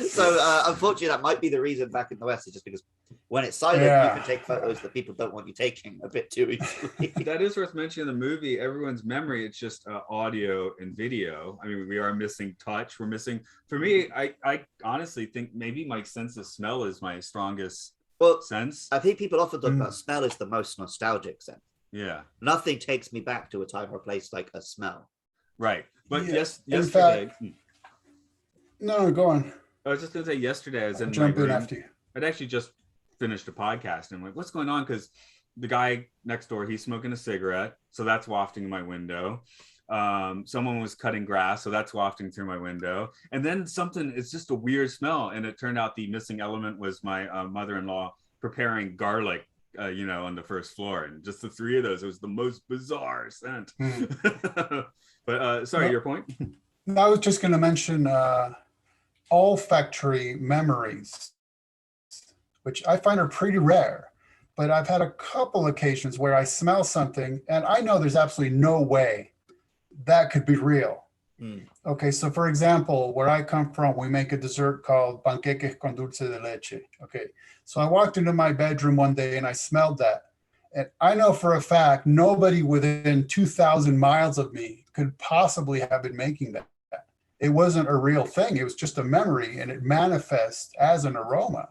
B: So unfortunately, that might be the reason back in the West, is just because when it's silent, you can take photos that people don't want you taking a bit too easily.
A: That is worth mentioning. In the movie, everyone's memory, it's just audio and video. I mean, we are missing touch. We're missing, for me, I honestly think maybe my sense of smell is my strongest sense.
B: I think people often talk about smell is the most nostalgic sense.
A: Yeah.
B: Nothing takes me back to a time or place like a smell.
A: Right. But yesterday.
C: Fact, no, go on.
A: I was just going to say, yesterday I was in
C: jump
A: my room.
C: in after you.
A: I'd actually just finished a podcast and I'm like, what's going on? Because the guy next door, he's smoking a cigarette. So that's wafting in my window. Someone was cutting grass. So that's wafting through my window. And then something, it's just a weird smell. And it turned out the missing element was my mother-in-law preparing garlic, on the first floor. And just the three of those, it was the most bizarre scent. But sorry, your point?
C: I was just going to mention olfactory memories, which I find are pretty rare. But I've had a couple occasions where I smell something and I know there's absolutely no way that could be real. Okay, so for example, where I come from, we make a dessert called panqueques con dulce de leche. Okay, so I walked into my bedroom one day and I smelled that. And I know for a fact, nobody within 2,000 miles of me could possibly have been making that. It wasn't a real thing. It was just a memory, and it manifests as an aroma.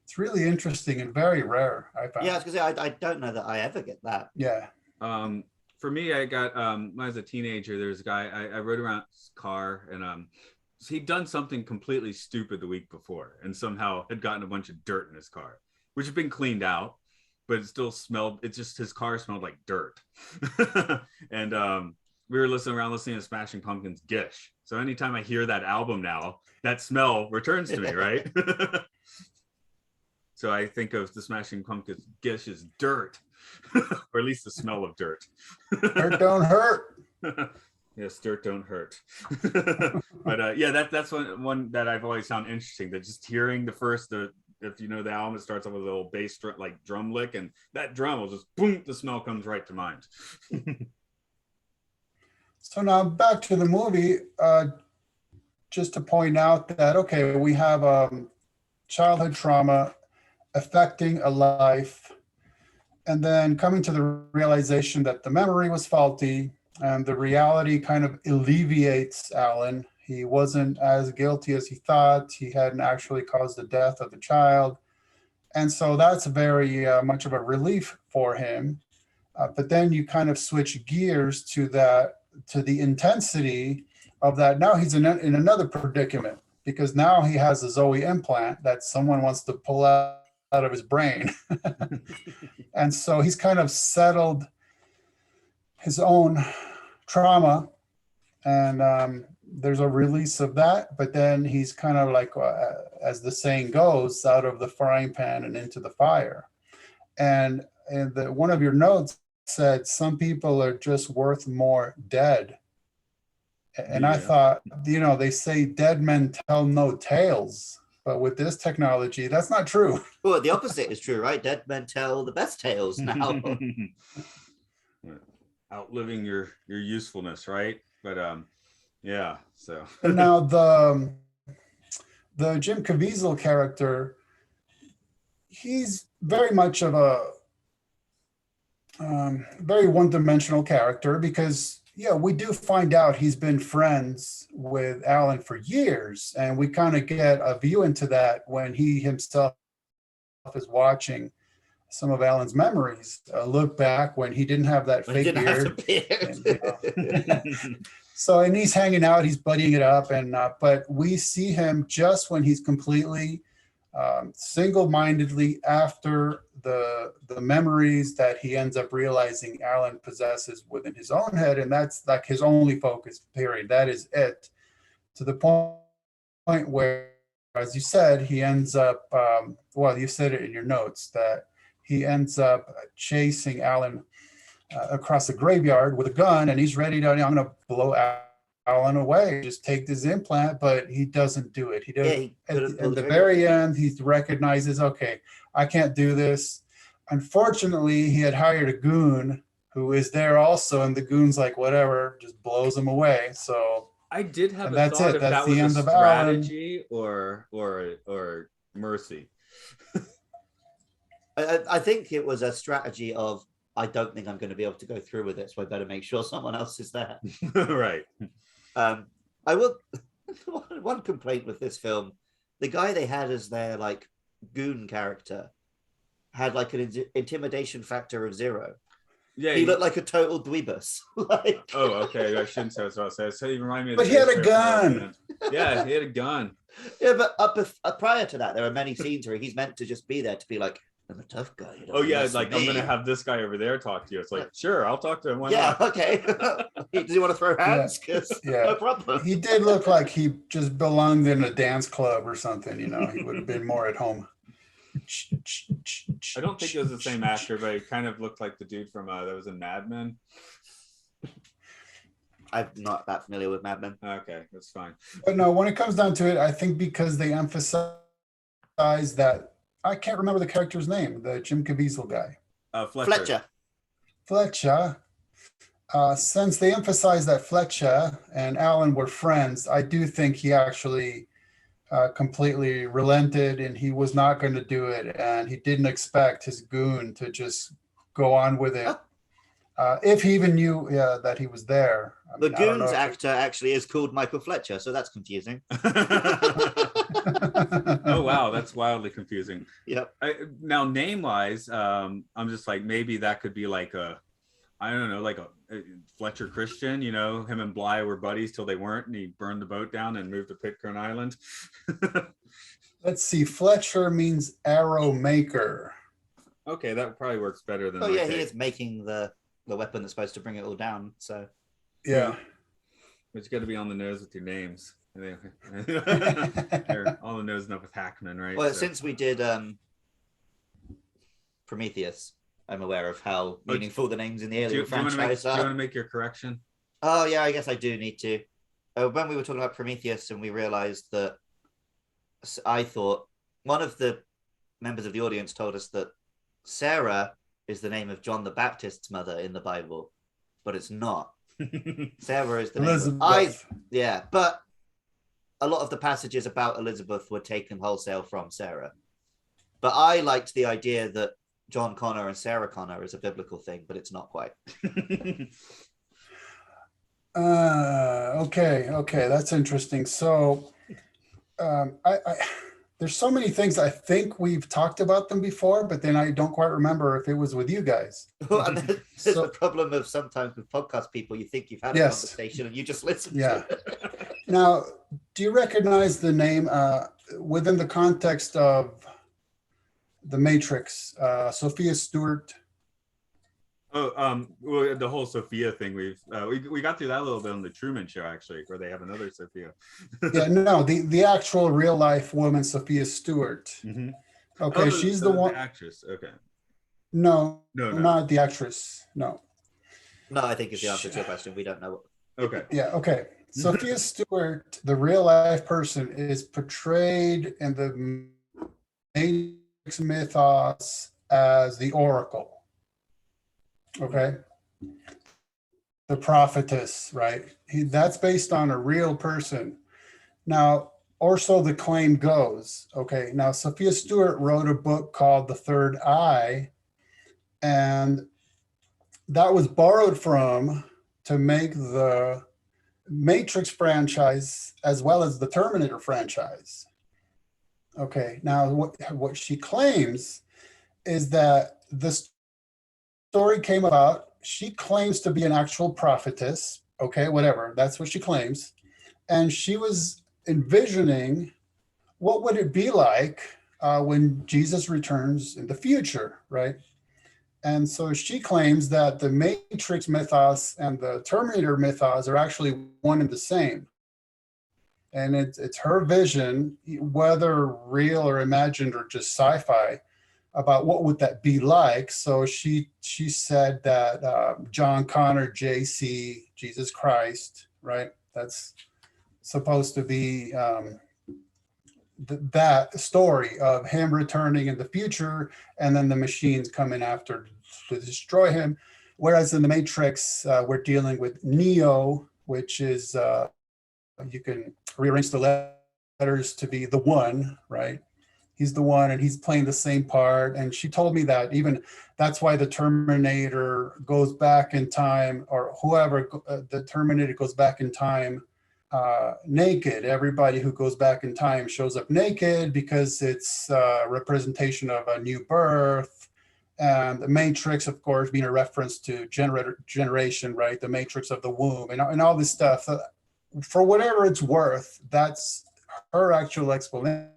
C: It's really interesting and very rare, I found.
B: Yeah, I was going to say, I don't know that I ever get that.
C: Yeah.
A: For me, I got, when I was a teenager, there's a guy, I rode around his car, and so he'd done something completely stupid the week before, and somehow had gotten a bunch of dirt in his car, which had been cleaned out, but it still smelled, his car smelled like dirt. And we were listening to Smashing Pumpkins' Gish. So anytime I hear that album now, that smell returns to me, right? So I think of the Smashing Pumpkins' Gish as dirt, or at least the smell of dirt.
C: Dirt don't hurt.
A: Yes, dirt don't hurt. But yeah, that's one that I've always found interesting, that just hearing if you know the album, it starts off with a little bass drum lick, and that drum will just boom, the smell comes right to mind.
C: So now back to the movie, just to point out that, okay, we have childhood trauma affecting a life, and then coming to the realization that the memory was faulty, and the reality kind of alleviates Alan. He wasn't as guilty as he thought. He hadn't actually caused the death of the child. And so that's very much of a relief for him. But then you kind of switch gears to the intensity of that. Now he's in another predicament, because now he has a Zoe implant that someone wants to pull out of his brain. And so he's kind of settled his own trauma, and there's a release of that, but then he's kind of like, as the saying goes, out of the frying pan and into the fire. And one of your notes said some people are just worth more dead. And yeah. I thought, they say dead men tell no tales, but with this technology, that's not true.
B: Well, the opposite is true, right? Dead men tell the best tales now.
A: Outliving your usefulness, right? But yeah, so
C: and now the Jim Caviezel character, he's very much of a very one-dimensional character, because we do find out he's been friends with Alan for years, and we kind of get a view into that when he himself is watching some of Alan's memories, look back when he didn't have that fake beard. So, and he's hanging out, he's buddying it up, and but we see him just when he's completely single-mindedly after the memories that he ends up realizing Alan possesses within his own head, and that's like his only focus, period. That is it, to the point where, as you said, he ends up, you said it in your notes, that he ends up chasing Alan across a graveyard with a gun, and he's ready to, I'm going to blow Alan away, just take his implant, but he doesn't do it. He doesn't. At the very end, he recognizes, okay, I can't do this. Unfortunately, he had hired a goon who is there also, and the goon's like, whatever, just blows him away. So
A: I did have
C: and
A: a
C: that's
A: thought
C: it.
A: if
C: That's
A: that
C: the
A: was
C: end
A: a
C: of Alan.
A: strategy or mercy.
B: I think it was a strategy of, I don't think I'm going to be able to go through with it, so I better make sure someone else is there.
A: Right.
B: I will. One complaint with this film, the guy they had as their like goon character had like an intimidation factor of 0.
A: Yeah,
B: He looked like a total dweebus. Like,
A: oh, okay. I shouldn't say what I said. So he reminded me of
C: But
A: the
C: he had a
A: bass player from
C: gun.
A: Rock Band. Yeah, he had a gun.
B: yeah, but prior to that, there are many scenes where he's meant to just be there to be like, I'm a tough guy. You know,
A: Oh yeah,
B: mess
A: like
B: with
A: I'm
B: me.
A: gonna have this guy over there talk to you. It's like, sure, I'll talk to him. Why
B: Yeah,
A: not?
B: okay. Does he want to throw hands? 'Cause
C: Yeah.
B: no problem.
C: He did look like he just belonged in a dance club or something, you know. He would have been more at home.
A: I don't think it was the same actor, but he kind of looked like the dude from that was in Mad Men.
B: I'm not that familiar with Mad Men.
A: Okay, that's fine.
C: But no, when it comes down to it, I think because they emphasize that, I can't remember the character's name, the Jim Caviezel guy.
B: Fletcher.
C: Fletcher. Since they emphasize that Fletcher and Alan were friends, I do think he actually completely relented and he was not going to do it. And he didn't expect his goon to just go on with it. If he even knew that he was there. I
B: The
C: mean, I don't know
B: goon's
C: if
B: actor actually is called Michael Fletcher, so that's confusing.
A: Oh wow, that's wildly confusing.
B: Yep.
A: Now name wise, I'm just like, maybe that could be like I don't know, like a Fletcher Christian, you know, him and Bly were buddies till they weren't, and he burned the boat down and moved to Pitcairn Island.
C: Let's see. Fletcher means arrow maker.
A: Okay, that probably works better than.
B: Oh yeah, he is making the weapon that's supposed to bring it all down. So
C: Yeah.
A: But you got to be on the nose with your names. They're on the nose enough with Hackman, right?
B: Well, since we did Prometheus, I'm aware of how meaningful the names in the Alien franchise are.
A: Do you want to make your correction?
B: Oh yeah, I guess I do need to. When we were talking about Prometheus and we realized that, I thought one of the members of the audience told us that Sarah is the name of John the Baptist's mother in the Bible, but it's not. Sarah is the name of yeah, but a lot of the passages about Elizabeth were taken wholesale from Sarah. But I liked the idea that John Connor and Sarah Connor is a biblical thing, but it's not quite.
C: Okay, that's interesting. So there's so many things. I think we've talked about them before, but then I don't quite remember if it was with you guys.
B: And there's the problem of sometimes with podcast people, you think you've had a conversation and you just listen to it.
C: Now, do you recognize the name within the context of The Matrix, Sophia Stewart?
A: Oh, well, the whole Sophia thing, we got through that a little bit on the Truman Show, actually, where they have another Sophia.
C: Yeah, no, the actual real life woman, Sophia Stewart.
A: Mm-hmm.
C: Okay, she's the one.
A: The actress. Okay.
C: No, not the actress. No,
B: I think it's the answer to your question. We don't know.
A: Okay.
C: Yeah. Okay. Sophia Stewart, the real life person, is portrayed in the Matrix mythos as the Oracle. Okay. The prophetess, right? That's based on a real person. Now, or so the claim goes. Okay. Now, Sophia Stewart wrote a book called The Third Eye, and that was borrowed from to make the Matrix franchise as well as the Terminator franchise. Okay. Now, what she claims is that the story came about. She claims to be an actual prophetess. Okay, whatever. That's what she claims. And she was envisioning what would it be like when Jesus returns in the future, right? And so she claims that the Matrix mythos and the Terminator mythos are actually one and the same. And it's her vision, whether real or imagined or just sci-fi, about what would that be like. So she said that John Connor, JC, Jesus Christ, right? That's supposed to be that story of him returning in the future, and then the machines coming after to destroy him. Whereas in the Matrix, we're dealing with Neo, which is, you can rearrange the letters to be the one, right? He's the one, and he's playing the same part. And she told me that even that's why the Terminator goes back in time, or whoever, the Terminator goes back in time naked. Everybody who goes back in time shows up naked because it's a representation of a new birth. And the Matrix, of course, being a reference to generation, right? The Matrix of the womb and all this stuff. For whatever it's worth, that's her actual explanation,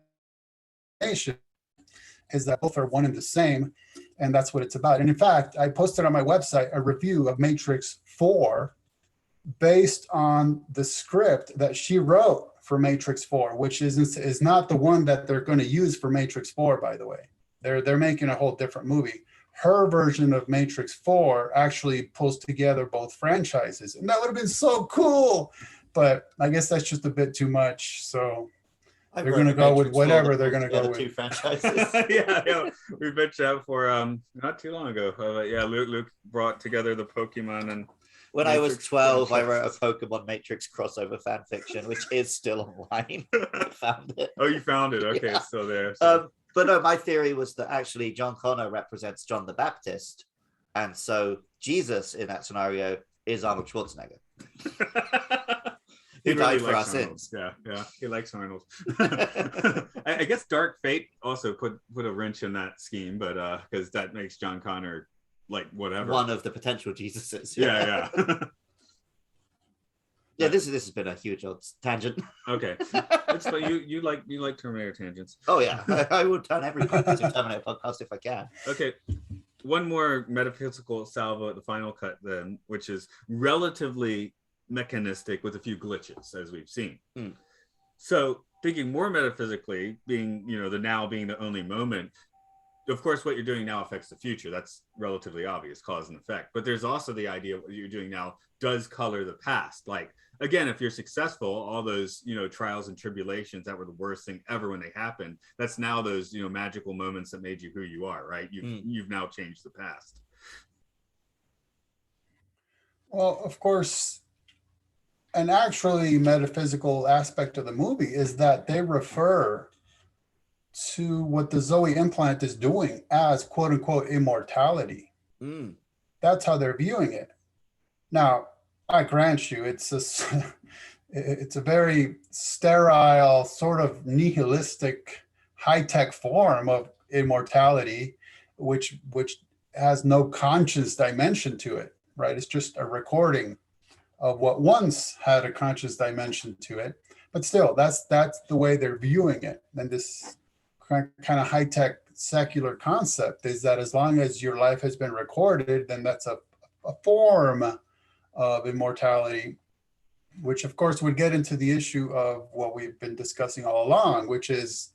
C: is that both are one and the same. And that's what it's about. And in fact, I posted on my website a review of Matrix 4 based on the script that she wrote for Matrix 4, which is not the one that they're going to use for Matrix 4, by the way. They're making a whole different movie. Her version of Matrix 4 actually pulls together both franchises, and that would have been so cool. But I guess that's just a bit too much. So they're going to go with whatever they're going to go with.
B: Two franchises.
A: yeah, we mentioned that for not too long ago. Yeah, Luke brought together the Pokemon and.
B: When Matrix I was 12, I wrote a Pokemon Matrix crossover fan fiction, which is still online. I found it.
A: Oh, you found it? Okay, yeah. It's still there.
B: So. But no, my theory was that actually John Connor represents John the Baptist. And so Jesus in that scenario is Arnold Schwarzenegger. Who died for our sins.
A: Yeah. He likes Arnold. I guess Dark Fate also put a wrench in that scheme, but because that makes John Connor like whatever.
B: One of the potential Jesuses.
A: Yeah.
B: Yeah, this has been a huge old tangent.
A: Okay, but you like Terminator tangents.
B: Oh yeah, I will turn every Terminator podcast if I can.
A: Okay, one more metaphysical salvo at the final cut then, which is relatively mechanistic with a few glitches, as we've seen. So thinking more metaphysically, being the now being the only moment. Of course, what you're doing now affects the future. That's relatively obvious, cause and effect. But there's also the idea of what you're doing now does color the past. Like, again, if you're successful, all those, trials and tribulations that were the worst thing ever when they happened, that's now those, magical moments that made you who you are, right? You've now changed the past.
C: Well, of course, an actually metaphysical aspect of the movie is that they refer to what the Zoe implant is doing as quote unquote immortality. That's how they're viewing it. Now, I grant you, it's a very sterile, sort of nihilistic, high-tech form of immortality, which has no conscious dimension to it, right? It's just a recording of what once had a conscious dimension to it. But still, that's the way they're viewing it. And this kind of high-tech secular concept is that as long as your life has been recorded, then that's a form of immortality, which of course would get into the issue of what we've been discussing all along, which is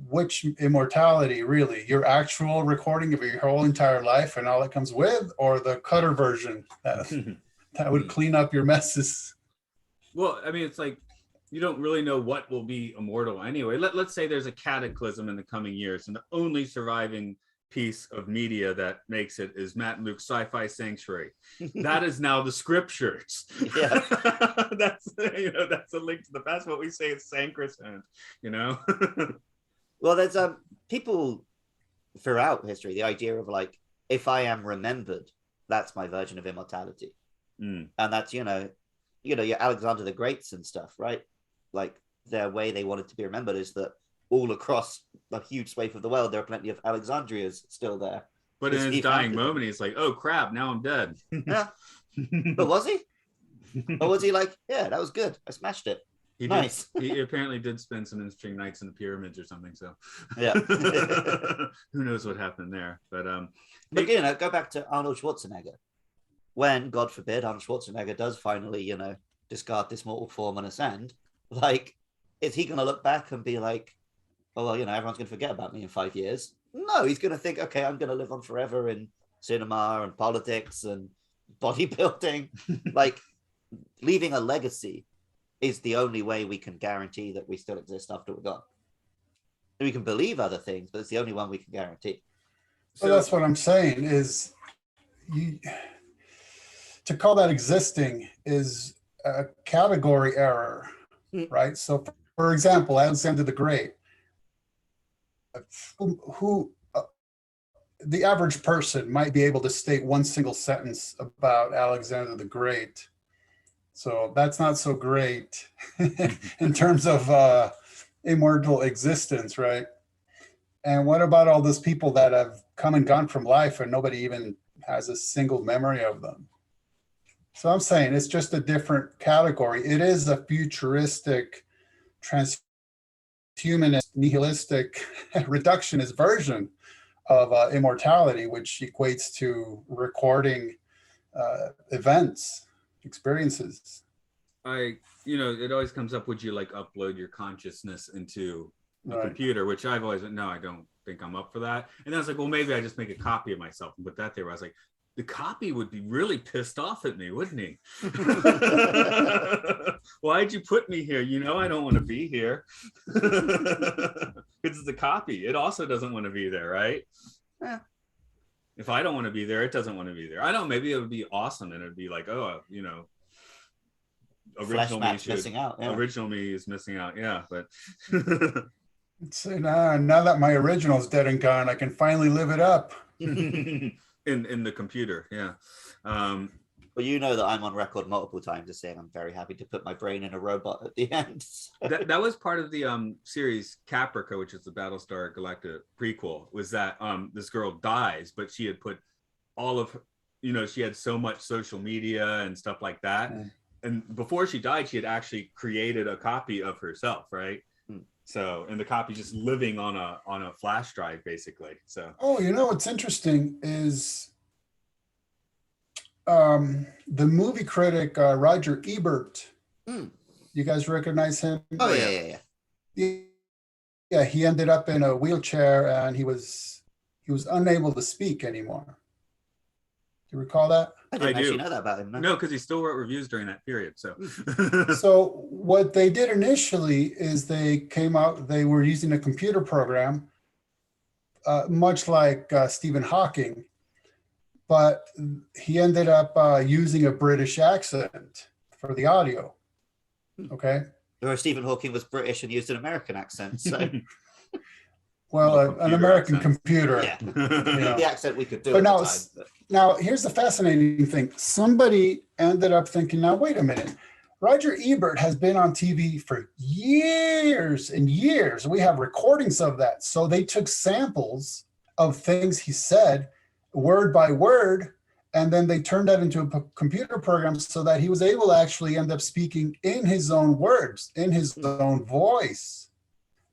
C: which immortality really, your actual recording of your whole entire life and all it comes with, or the cutter version that would clean up your messes.
A: Well, I mean, it's like, you don't really know what will be immortal anyway. Let's say there's a cataclysm in the coming years, and the only surviving piece of media that makes it is Matt and Luke's Sci-Fi Sanctuary. That is now the scriptures.
B: Yeah.
A: That's a link to the past. What we say is sacrosanct,
B: Well, there's people throughout history, the idea of like, if I am remembered, that's my version of immortality. And that's, your Alexander the Greats and stuff, right? Like their way they wanted to be remembered is that all across a huge swathe of the world, there are plenty of Alexandrias still there.
A: But in his dying moment, he's like, oh crap, now I'm dead.
B: Yeah. But was he? Or was he like, yeah, that was good. I smashed it. Nice.
A: He apparently did spend some interesting nights in the pyramids or something. So
B: yeah.
A: Who knows what happened there. But
B: go back to Arnold Schwarzenegger. When, God forbid, Arnold Schwarzenegger does finally, discard this mortal form and ascend, like, is he going to look back and be like, oh, well, everyone's going to forget about me in 5 years? No, he's going to think, okay, I'm going to live on forever in cinema and politics and bodybuilding. Like, leaving a legacy is the only way we can guarantee that we still exist after we're gone. We can believe other things, but it's the only one we can guarantee.
C: So that's what I'm saying is, to call that existing is a category error, right? So, for example, Alexander the Great, who the average person might be able to state one single sentence about Alexander the Great. So that's not so great in terms of immortal existence, right? And what about all those people that have come and gone from life and nobody even has a single memory of them? So I'm saying it's just a different category. It is a futuristic, transhumanist, nihilistic, reductionist version of immortality, which equates to recording events, experiences.
A: It always comes up, would you like upload your consciousness into a computer, which I've always no, I don't think I'm up for that. And then I was like, well, maybe I just make a copy of myself and put that there. I was like, the copy would be really pissed off at me, wouldn't he? Why'd you put me here? I don't want to be here. It's the copy. It also doesn't want to be there, right? Yeah. If I don't want to be there, it doesn't want to be there. I don't know, maybe it would be awesome and it'd be like, original me
B: missing out. Yeah.
A: Original me is missing out. Yeah, but
C: so now that my original is dead and gone, I can finally live it up.
A: in the computer. Yeah.
B: But that I'm on record multiple times as saying I'm very happy to put my brain in a robot at the end.
A: that was part of the series Caprica, which is the Battlestar Galactica prequel, was that this girl dies, but she had put all of her, she had so much social media and stuff like that. And before she died, she had actually created a copy of herself, right? So, and the copy just living on a flash drive, basically. So.
C: Oh, what's interesting is the movie critic Roger Ebert. You guys recognize him?
B: Oh yeah.
C: Yeah, he ended up in a wheelchair and he was unable to speak anymore. Do you recall that?
B: I didn't actually know that about him.
A: No, because he still wrote reviews during that period. So,
C: so what they did initially is they were using a computer program, much like Stephen Hawking, but he ended up using a British accent for the audio. Okay.
B: Whereas Stephen Hawking was British and used an American accent. So.
C: Well, an American computer.
B: Yeah. The accent we could do at the time.
C: Now, here's the fascinating thing. Somebody ended up thinking, now, wait a minute. Roger Ebert has been on TV for years and years. We have recordings of that. So they took samples of things he said, word by word, and then they turned that into a computer program so that he was able to actually end up speaking in his own words, in his own voice,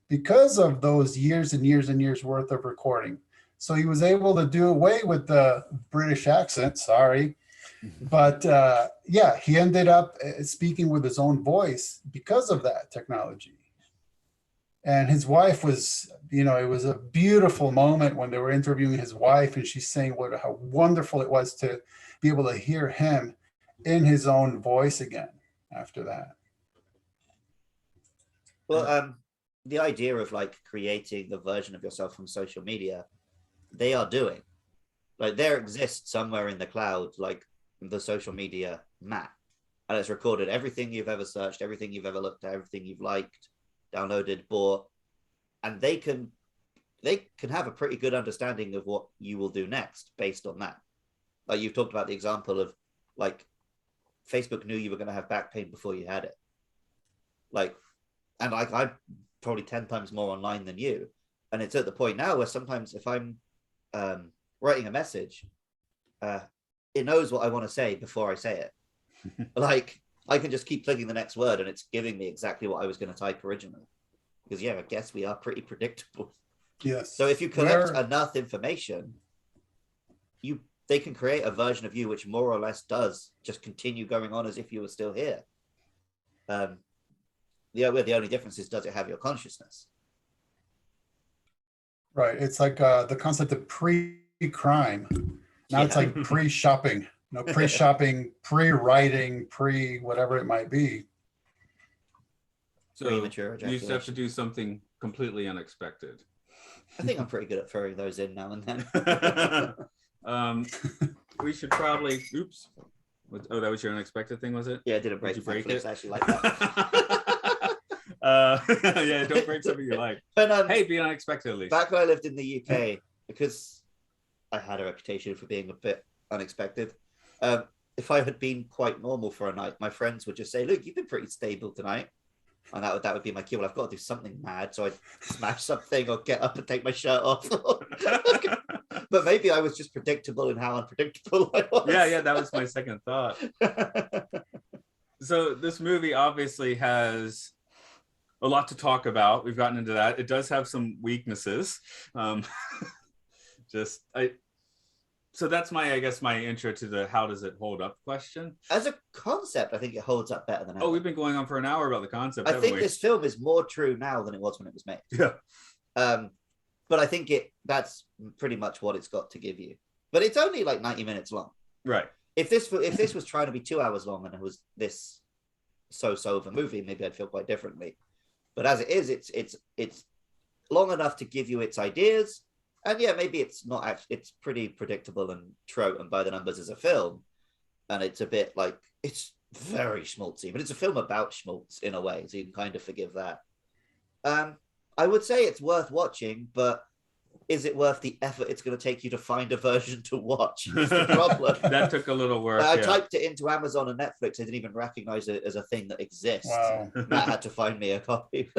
C: because of those years and years and years worth of recording. So he was able to do away with the British accent, sorry. But he ended up speaking with his own voice because of that technology. And his wife was, it was a beautiful moment when they were interviewing his wife and she's saying how wonderful it was to be able to hear him in his own voice again after that.
B: Well, the idea of creating the version of yourself from social media, they are doing. There exists somewhere in the cloud, the social media map. And it's recorded everything you've ever searched, everything you've ever looked at, everything you've liked, downloaded, bought. And they can have a pretty good understanding of what you will do next based on that. You've talked about the example of Facebook knew you were going to have back pain before you had it. I'm probably 10 times more online than you. And it's at the point now where sometimes if I'm writing a message, it knows what I want to say before I say it. I can just keep clicking the next word and it's giving me exactly what I was going to type originally. Because I guess we are pretty predictable.
C: Yes.
B: So if you collect enough information, they can create a version of you which more or less does just continue going on as if you were still here. The only difference is, does it have your consciousness?
C: Right. It's like the concept of pre-crime. Now it's like pre-shopping, pre-shopping, pre-writing, whatever it might be.
A: So you used to have to do something completely unexpected.
B: I think I'm pretty good at throwing those in now and then.
A: We should probably. Oops. Oh, that was your unexpected thing, was it?
B: Yeah, I didn't break.
A: Did you break
B: it?
A: it?
B: I actually like that.
A: Yeah, don't break something you like.
B: But,
A: hey, be unexpected at least.
B: Back when I lived in the UK, because I had a reputation for being a bit unexpected, if I had been quite normal for a night, my friends would just say, "Look, you've been pretty stable tonight." And that would be my cue. Well, I've got to do something mad. So I'd smash something or get up and take my shirt off. But maybe I was just predictable in how unpredictable I was.
A: Yeah, that was my second thought. So this movie obviously has a lot to talk about. We've gotten into that. It does have some weaknesses. So that's my intro to the how does it hold up question.
B: As a concept, I think it holds up better than ever.
A: Oh, we've been going on for an hour about the concept.
B: I think this film is more true now than it was when it was made.
A: Yeah.
B: But I think that's pretty much what it's got to give you. But it's only like 90 minutes long.
A: Right.
B: If this was trying to be 2 hours long and it was this so of a movie, maybe I'd feel quite differently. But as it is, it's long enough to give you its ideas. And yeah, maybe it's not actually, it's pretty predictable and trite and by the numbers as a film. And it's a bit like, it's very schmaltzy, but it's a film about schmaltz in a way. So you can kind of forgive that. I would say it's worth watching, but is it worth the effort it's going to take you to find a version to watch? Is the problem.
A: That took a little work.
B: I typed it into Amazon and Netflix. I didn't even recognize it as a thing that exists.
C: Wow.
B: Matt had to find me a copy.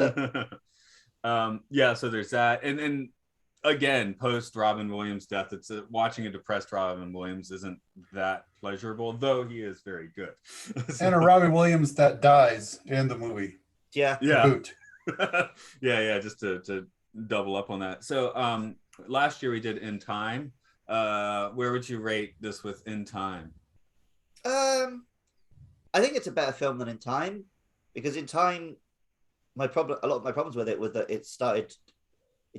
A: Yeah, so there's that. And again, post Robin Williams' death, watching a depressed Robin Williams isn't that pleasurable, though he is very good.
C: And a Robin Williams that dies in the movie.
B: Yeah.
C: Boot.
A: yeah, just to double up on that. So last year we did In Time. Where would you rate this with In Time?
B: I think it's a better film than In Time, because In Time, a lot of my problems with it was that it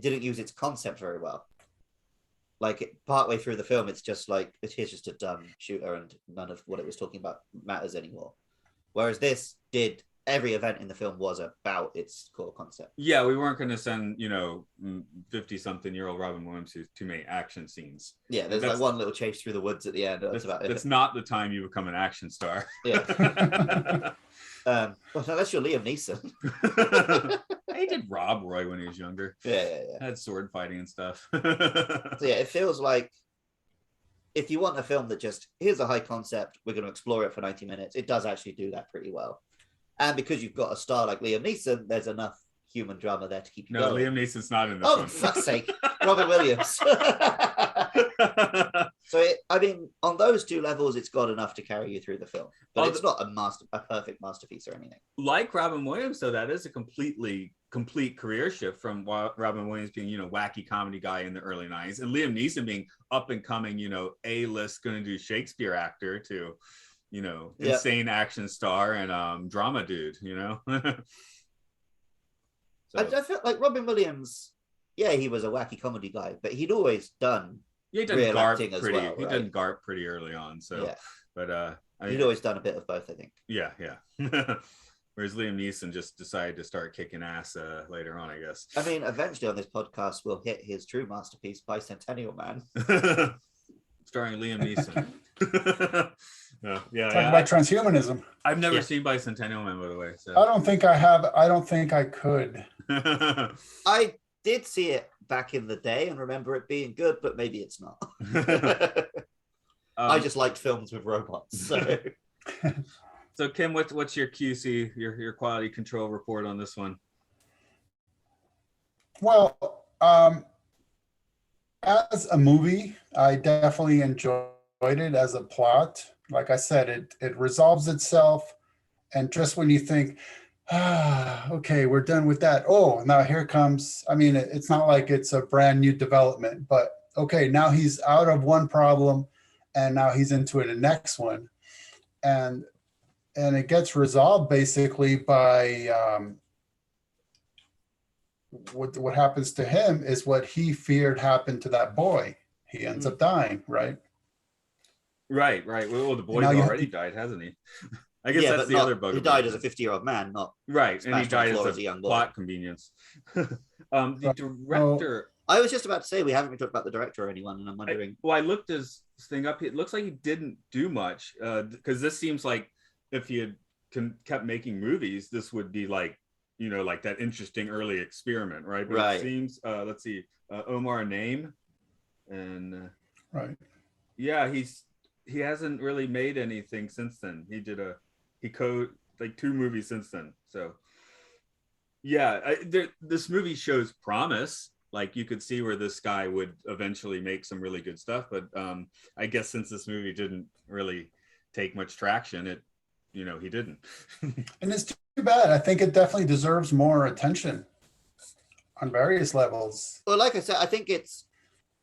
B: didn't use its concept very well. Like partway through the film, it's just like, here's just a dumb shooter and none of what it was talking about matters anymore. Whereas this did, every event in the film was about its core concept.
A: Yeah, we weren't going to send 50-something-year-old Robin Williams to too many action scenes.
B: Yeah, there's like one little chase through the woods at the end. That's about it.
A: That's not the time you become an action star.
B: Yeah. Well, unless you're Liam Neeson.
A: He did Rob Roy when he was younger.
B: Yeah.
A: Had sword fighting and stuff.
B: So yeah, it feels like if you want a film that just, here's a high concept, we're going to explore it for 90 minutes, it does actually do that pretty well. And because you've got a star like Liam Neeson, there's enough human drama there to keep you going.
A: No, Liam Neeson's not in this
B: one.
A: one.
B: Oh, for fuck's sake. Robin Williams. So, on those two levels, it's got enough to carry you through the film. But it's not a perfect masterpiece or anything.
A: Like Robin Williams, though, that is a complete career shift from Robin Williams being, wacky comedy guy in the early 90s, and Liam Neeson being up and coming, A-list, going to do Shakespeare actor to, insane action star and drama dude, So.
B: I feel like Robin Williams, he was a wacky comedy guy, but he'd always done real acting as well.
A: He did GARP pretty early on, so. Yeah. But
B: he'd always done a bit of both, I think.
A: Yeah. Whereas Liam Neeson just decided to start kicking ass later on, I guess.
B: Eventually on this podcast, we'll hit his true masterpiece, Bicentennial Man.
A: Starring Liam Neeson.
C: Talking about transhumanism.
A: I've never seen Bicentennial Man, by the way. So.
C: I don't think I have. I don't think I could.
B: I did see it back in the day and remember it being good, but maybe it's not. I just liked films with robots. So,
A: so Kim, what's your QC, your quality control report on this one?
C: Well, as a movie, I definitely enjoyed it as a plot. Like I said, it resolves itself. And just when you think, okay, we're done with that. Oh, now here comes, it's not like it's a brand new development, but okay, now he's out of one problem and now he's into the next one. And it gets resolved basically by what happens to him is what he feared happened to that boy. He ends up dying, right?
A: Right. Well, the boy's already died, hasn't he? I guess that's the other bug.
B: He died as a 50-year-old man, not
A: right, and he died as a
B: young
A: plot convenience. The director.
B: I was just about to say we haven't been talking about the director or anyone, and I'm wondering.
A: I looked his thing up. It looks like he didn't do much because this seems like if he had kept making movies, this would be like, you know, like that interesting early experiment, right? But
B: right.
A: It seems, let's see, Omar Naim, and
C: right.
A: Yeah, he hasn't really made anything since then. He like 2 movies since then. So yeah, this movie shows promise. Like you could see where this guy would eventually make some really good stuff, but I guess since this movie didn't really take much traction, he didn't.
C: And it's too bad. I think it definitely deserves more attention on various levels.
B: Well, like I said, I think if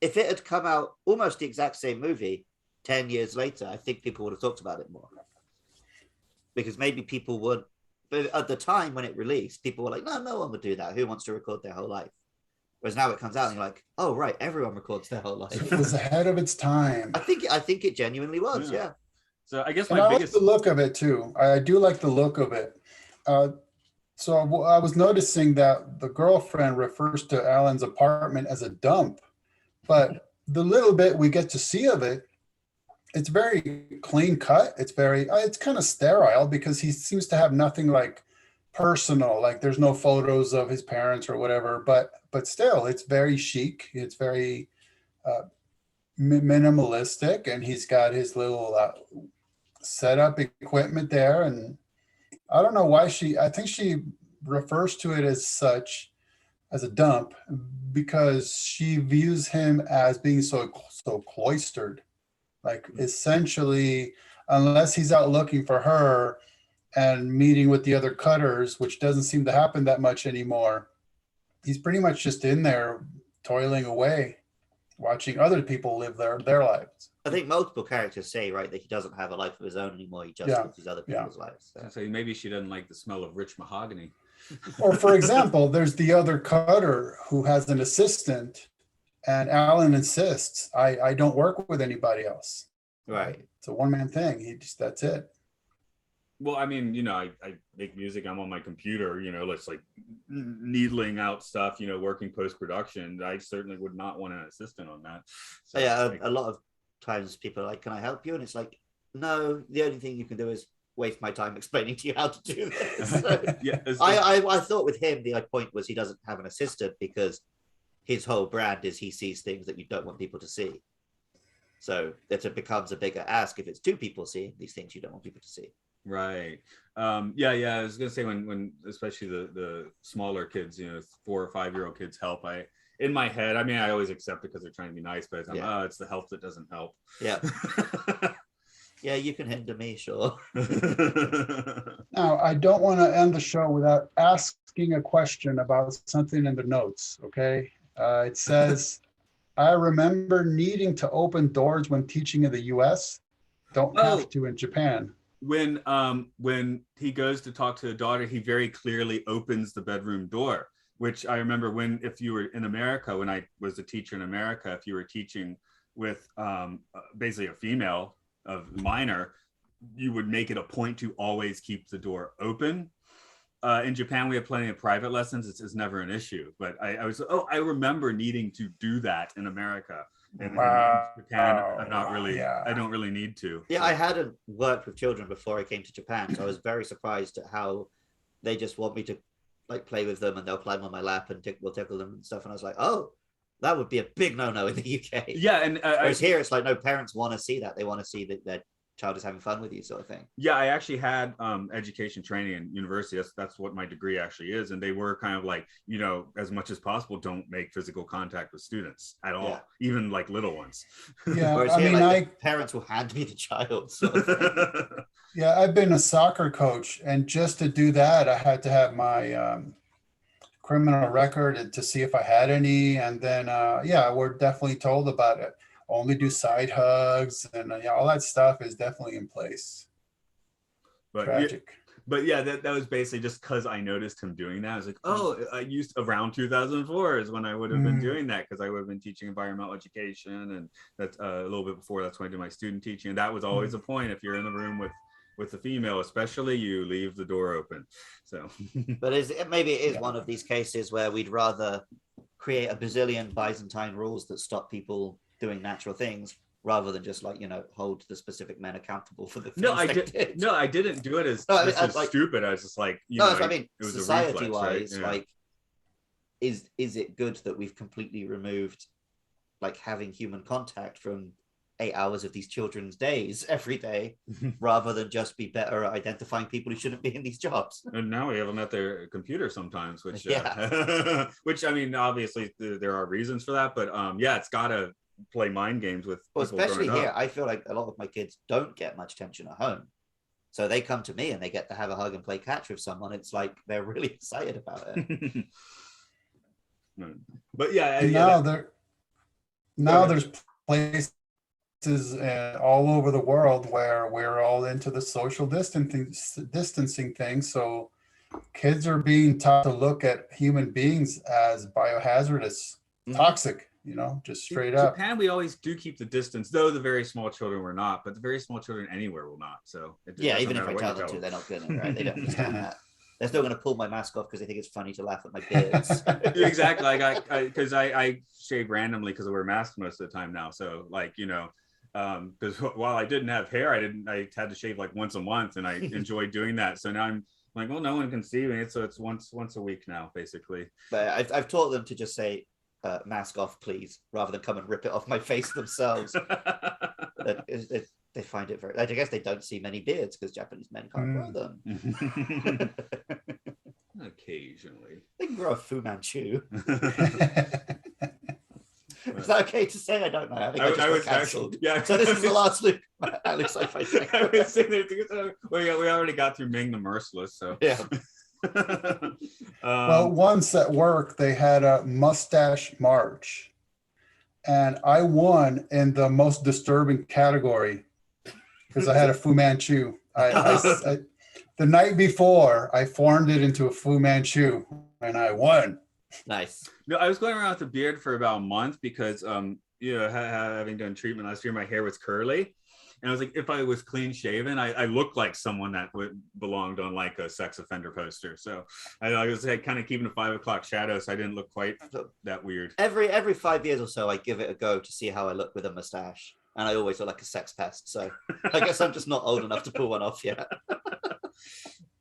B: it had come out almost the exact same movie 10 years later, I think people would have talked about it more. Because maybe people would, but at the time when it released, people were like, no one would do that. Who wants to record their whole life? Whereas now it comes out and you're like, oh, right, everyone records their whole life.
C: It was ahead of its time.
B: I think it genuinely was, yeah.
A: So I guess
C: I like the look of it too. I do like the look of it. So I was noticing that the girlfriend refers to Alan's apartment as a dump, but the little bit we get to see of it, it's very clean cut. It's kind of sterile because he seems to have nothing like personal, like there's no photos of his parents or whatever, but still it's very chic. It's very minimalistic, and he's got his little setup equipment there. And I don't know why I think she refers to it as such, as a dump, because she views him as being so cloistered. Like essentially, unless he's out looking for her and meeting with the other cutters, which doesn't seem to happen that much anymore, he's pretty much just in there toiling away, watching other people live their lives.
B: I think multiple characters say, right, that he doesn't have a life of his own anymore. He just lives other people's lives.
A: So maybe she doesn't like the smell of rich mahogany.
C: Or for example, there's the other cutter who has an assistant, and Alan insists, I don't work with anybody else.
B: Right.
C: It's a one-man thing. That's it.
A: Well, I mean, I make music. I'm on my computer, it's like needling out stuff, working post-production. I certainly would not want an assistant on that. So
B: yeah, a lot of times people are like, can I help you? And it's like, no, the only thing you can do is waste my time explaining to you how to do this. So
A: yeah,
B: I thought with him, the point was he doesn't have an assistant because his whole brand is he sees things that you don't want people to see. So it becomes a bigger ask if it's 2 people seeing these things you don't want people to see.
A: Right. Yeah. I was gonna say when especially the smaller kids, 4 or 5-year-old kids help. In my head, I mean, I always accept it because they're trying to be nice, but it's the help that doesn't help.
B: Yeah. Yeah, you can hinder me, sure.
C: Now, I don't want to end the show without asking a question about something in the notes, okay? It says, I remember needing to open doors when teaching in the US. Don't have to in Japan.
A: When he goes to talk to the daughter, he very clearly opens the bedroom door, which I remember if you were in America, when I was a teacher in America, if you were teaching with basically a female of minor, you would make it a point to always keep the door open. In Japan, we have plenty of private lessons. It's never an issue, but I remember needing to do that in America. And in Japan, I'm not really, I don't really need to.
B: Yeah, I hadn't worked with children before I came to Japan, so I was very surprised at how they just want me to like play with them and they'll climb on my lap and we'll tickle them and stuff. And I was like, oh, that would be a big no-no in the UK.
A: Yeah, and
B: whereas here it's like, no, parents want to see that. They want to see that their child is having fun with you, sort of thing.
A: Yeah, I actually had education training in university. That's what my degree actually is, and they were kind of like, as much as possible, don't make physical contact with students at all, even like little ones.
C: Yeah,
B: whereas here, like, parents will hand me the child. Sort of thing.
C: Yeah, I've been a soccer coach, and just to do that, I had to have my criminal record to see if I had any, and then we're definitely told about it. Only do side hugs, and all that stuff is definitely in place.
A: But
C: tragic.
A: That was basically just because I noticed him doing that. I was like, I used around 2004 is when I would have been doing that, because I would have been teaching environmental education, and that's a little bit before. That's when I did my student teaching, and that was always a point. If you're in the room with the female, especially, you leave the door open. So,
B: but maybe it is one of these cases where we'd rather create a bazillion Byzantine rules that stop people doing natural things, rather than just like, hold the specific men accouable for the things they did.
A: No, I didn't do it as stupid. I was just like,
B: it was
A: society
B: wise,
A: right?
B: like, is it good that we've completely removed like having human contact from 8 hours of these children's days every day, rather than just be better at identifying people who shouldn't be in these jobs?
A: And now we have them at their computer sometimes, which which I mean, obviously there are reasons for that, but it's got to play mind games with people,
B: especially here.
A: up.
B: I feel like a lot of my kids don't get much attention at home, so they come to me and they get to have a hug and play catch with someone. It's like they're really excited about it.
A: But
C: now there's places all over the world where we're all into the social distancing thing. So kids are being taught to look at human beings as biohazardous, toxic, just straight up.
A: Japan, we always do keep the distance, though the very small children were not, but the very small children anywhere will not. So
B: even if I tell them to, they're not going to, right? They don't understand that. They're still going to pull my mask off because they think it's funny to laugh at my beards.
A: Exactly. Because I shave randomly because I wear masks most of the time now. So because while I didn't have hair, I had to shave like once a month, and I enjoyed doing that. So now I'm like, well, no one can see me, so it's once a week now, basically.
B: But I've taught them to just say, mask off, please, rather than come and rip it off my face themselves. They find it very, I guess they don't see many beards because Japanese men can't grow them.
A: Occasionally.
B: They can grow a Fu Manchu. Is that okay to say? I don't know. I think I was cancelled. Yeah. So this is the last Luke Alex Sci-Fi thing.
A: I was saying we already got through Ming the Merciless, so
B: yeah.
C: Well, once at work they had a mustache march, and I won in the most disturbing category because I had a Fu Manchu. The night before, I formed it into a Fu Manchu, and I won.
B: Nice.
A: No, I was going around with a beard for about a month because, having done treatment last year, my hair was curly. And I was like, if I was clean shaven, I looked like someone that belonged on like a sex offender poster. So I was like kind of keeping a 5 o'clock shadow, so I didn't look quite that weird.
B: Every 5 years or so, I give it a go to see how I look with a mustache. And I always look like a sex pest. So I guess I'm just not old enough to pull one off yet.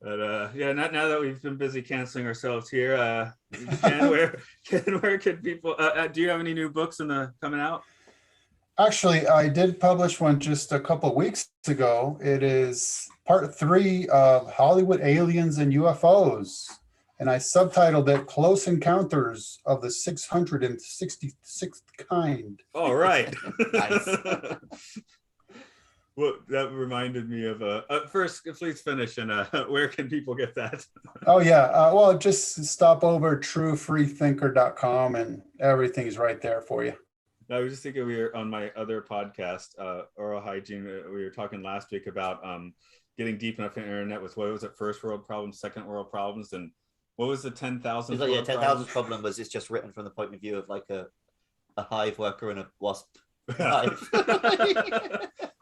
A: But now that we've been busy canceling ourselves here, Ken, where can people, do you have any new books coming out?
C: Actually, I did publish one just a couple of weeks ago. It is part 3 of Hollywood Aliens and UFOs. And I subtitled it Close Encounters of the 666th Kind.
A: All right.
B: Nice.
A: Well, that reminded me of first, please finish, and where can people get that?
C: Oh, yeah. Well, just stop over truefreethinker.com and everything's right there for you.
A: I was just thinking, we were on my other podcast, Oral Hygiene. We were talking last week about getting deep enough in the internet with, what was it, first world problems, second world problems, and what was the 10,000?
B: It's like, 10,000 problem was it's just written from the point of view of like a hive worker in a wasp hive.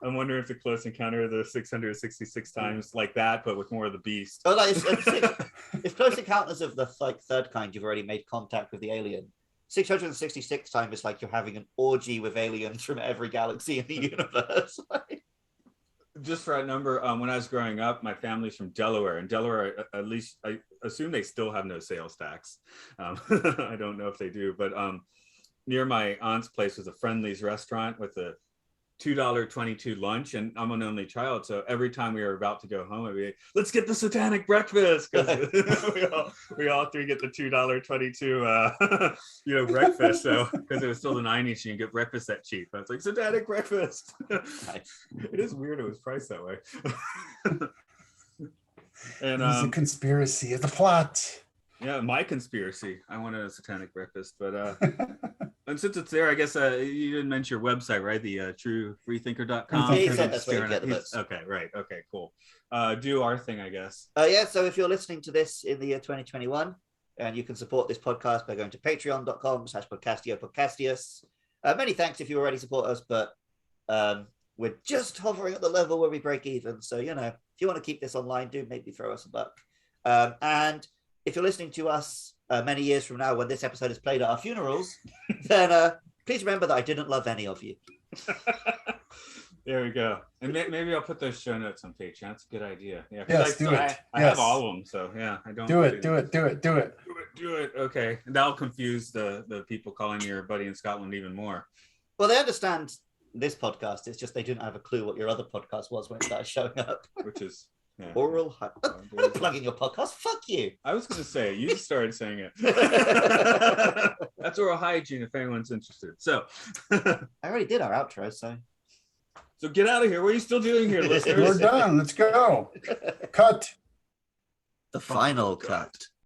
A: I'm wondering if the Close Encounter of the 666 times like that, but with more of the beast.
B: Oh, like if Close Encounters of the third kind, you've already made contact with the alien. 666 times is like you're having an orgy with aliens from every galaxy in the universe.
A: Just for that number, when I was growing up, my family's from Delaware, and Delaware, at least I assume they still have no sales tax. I don't know if they do, but near my aunt's place was a Friendly's restaurant with a $2.22 lunch, and I'm an only child, so every time we were about to go home, I'd be like, let's get the satanic breakfast, because we all three get the $2.22 breakfast. So because it was still the 90s, you can get breakfast that cheap. I was like, satanic breakfast. It is weird it was priced that way. And
C: it's a conspiracy, it's a plot.
A: Yeah, my conspiracy. I wanted a satanic breakfast, but and since it's there, I guess you didn't mention your website, right? The truefreethinker.com.
B: Yeah, that's where you get the books.
A: Okay, right. Okay, cool. Do our thing, I guess.
B: So if you're listening to this in the year 2021, and you can support this podcast by going to patreon.com/podcastio-podcastius. Many thanks if you already support us, but we're just hovering at the level where we break even. So, if you want to keep this online, do maybe throw us a buck. And if you're listening to us many years from now, when this episode is played at our funerals, then please remember that I didn't love any of you.
A: There we go. And maybe I'll put those show notes on Patreon. That's a good idea. Yeah.
C: Yes, do it.
A: I have all of them. So yeah, I don't
C: do it.
A: Do it. Okay. And that'll confuse the people calling your buddy in Scotland even more.
B: Well, they understand this podcast. It's just they didn't have a clue what your other podcast was when it started showing up.
A: Which is
B: oral. I'm not plugging your podcast. Fuck you.
A: I was going to say you just started saying it. That's oral hygiene if anyone's interested. So
B: I already did our outro.
A: So get out of here. What are you still doing here, listeners?
C: We're done. Let's go. Cut.
B: The final cut.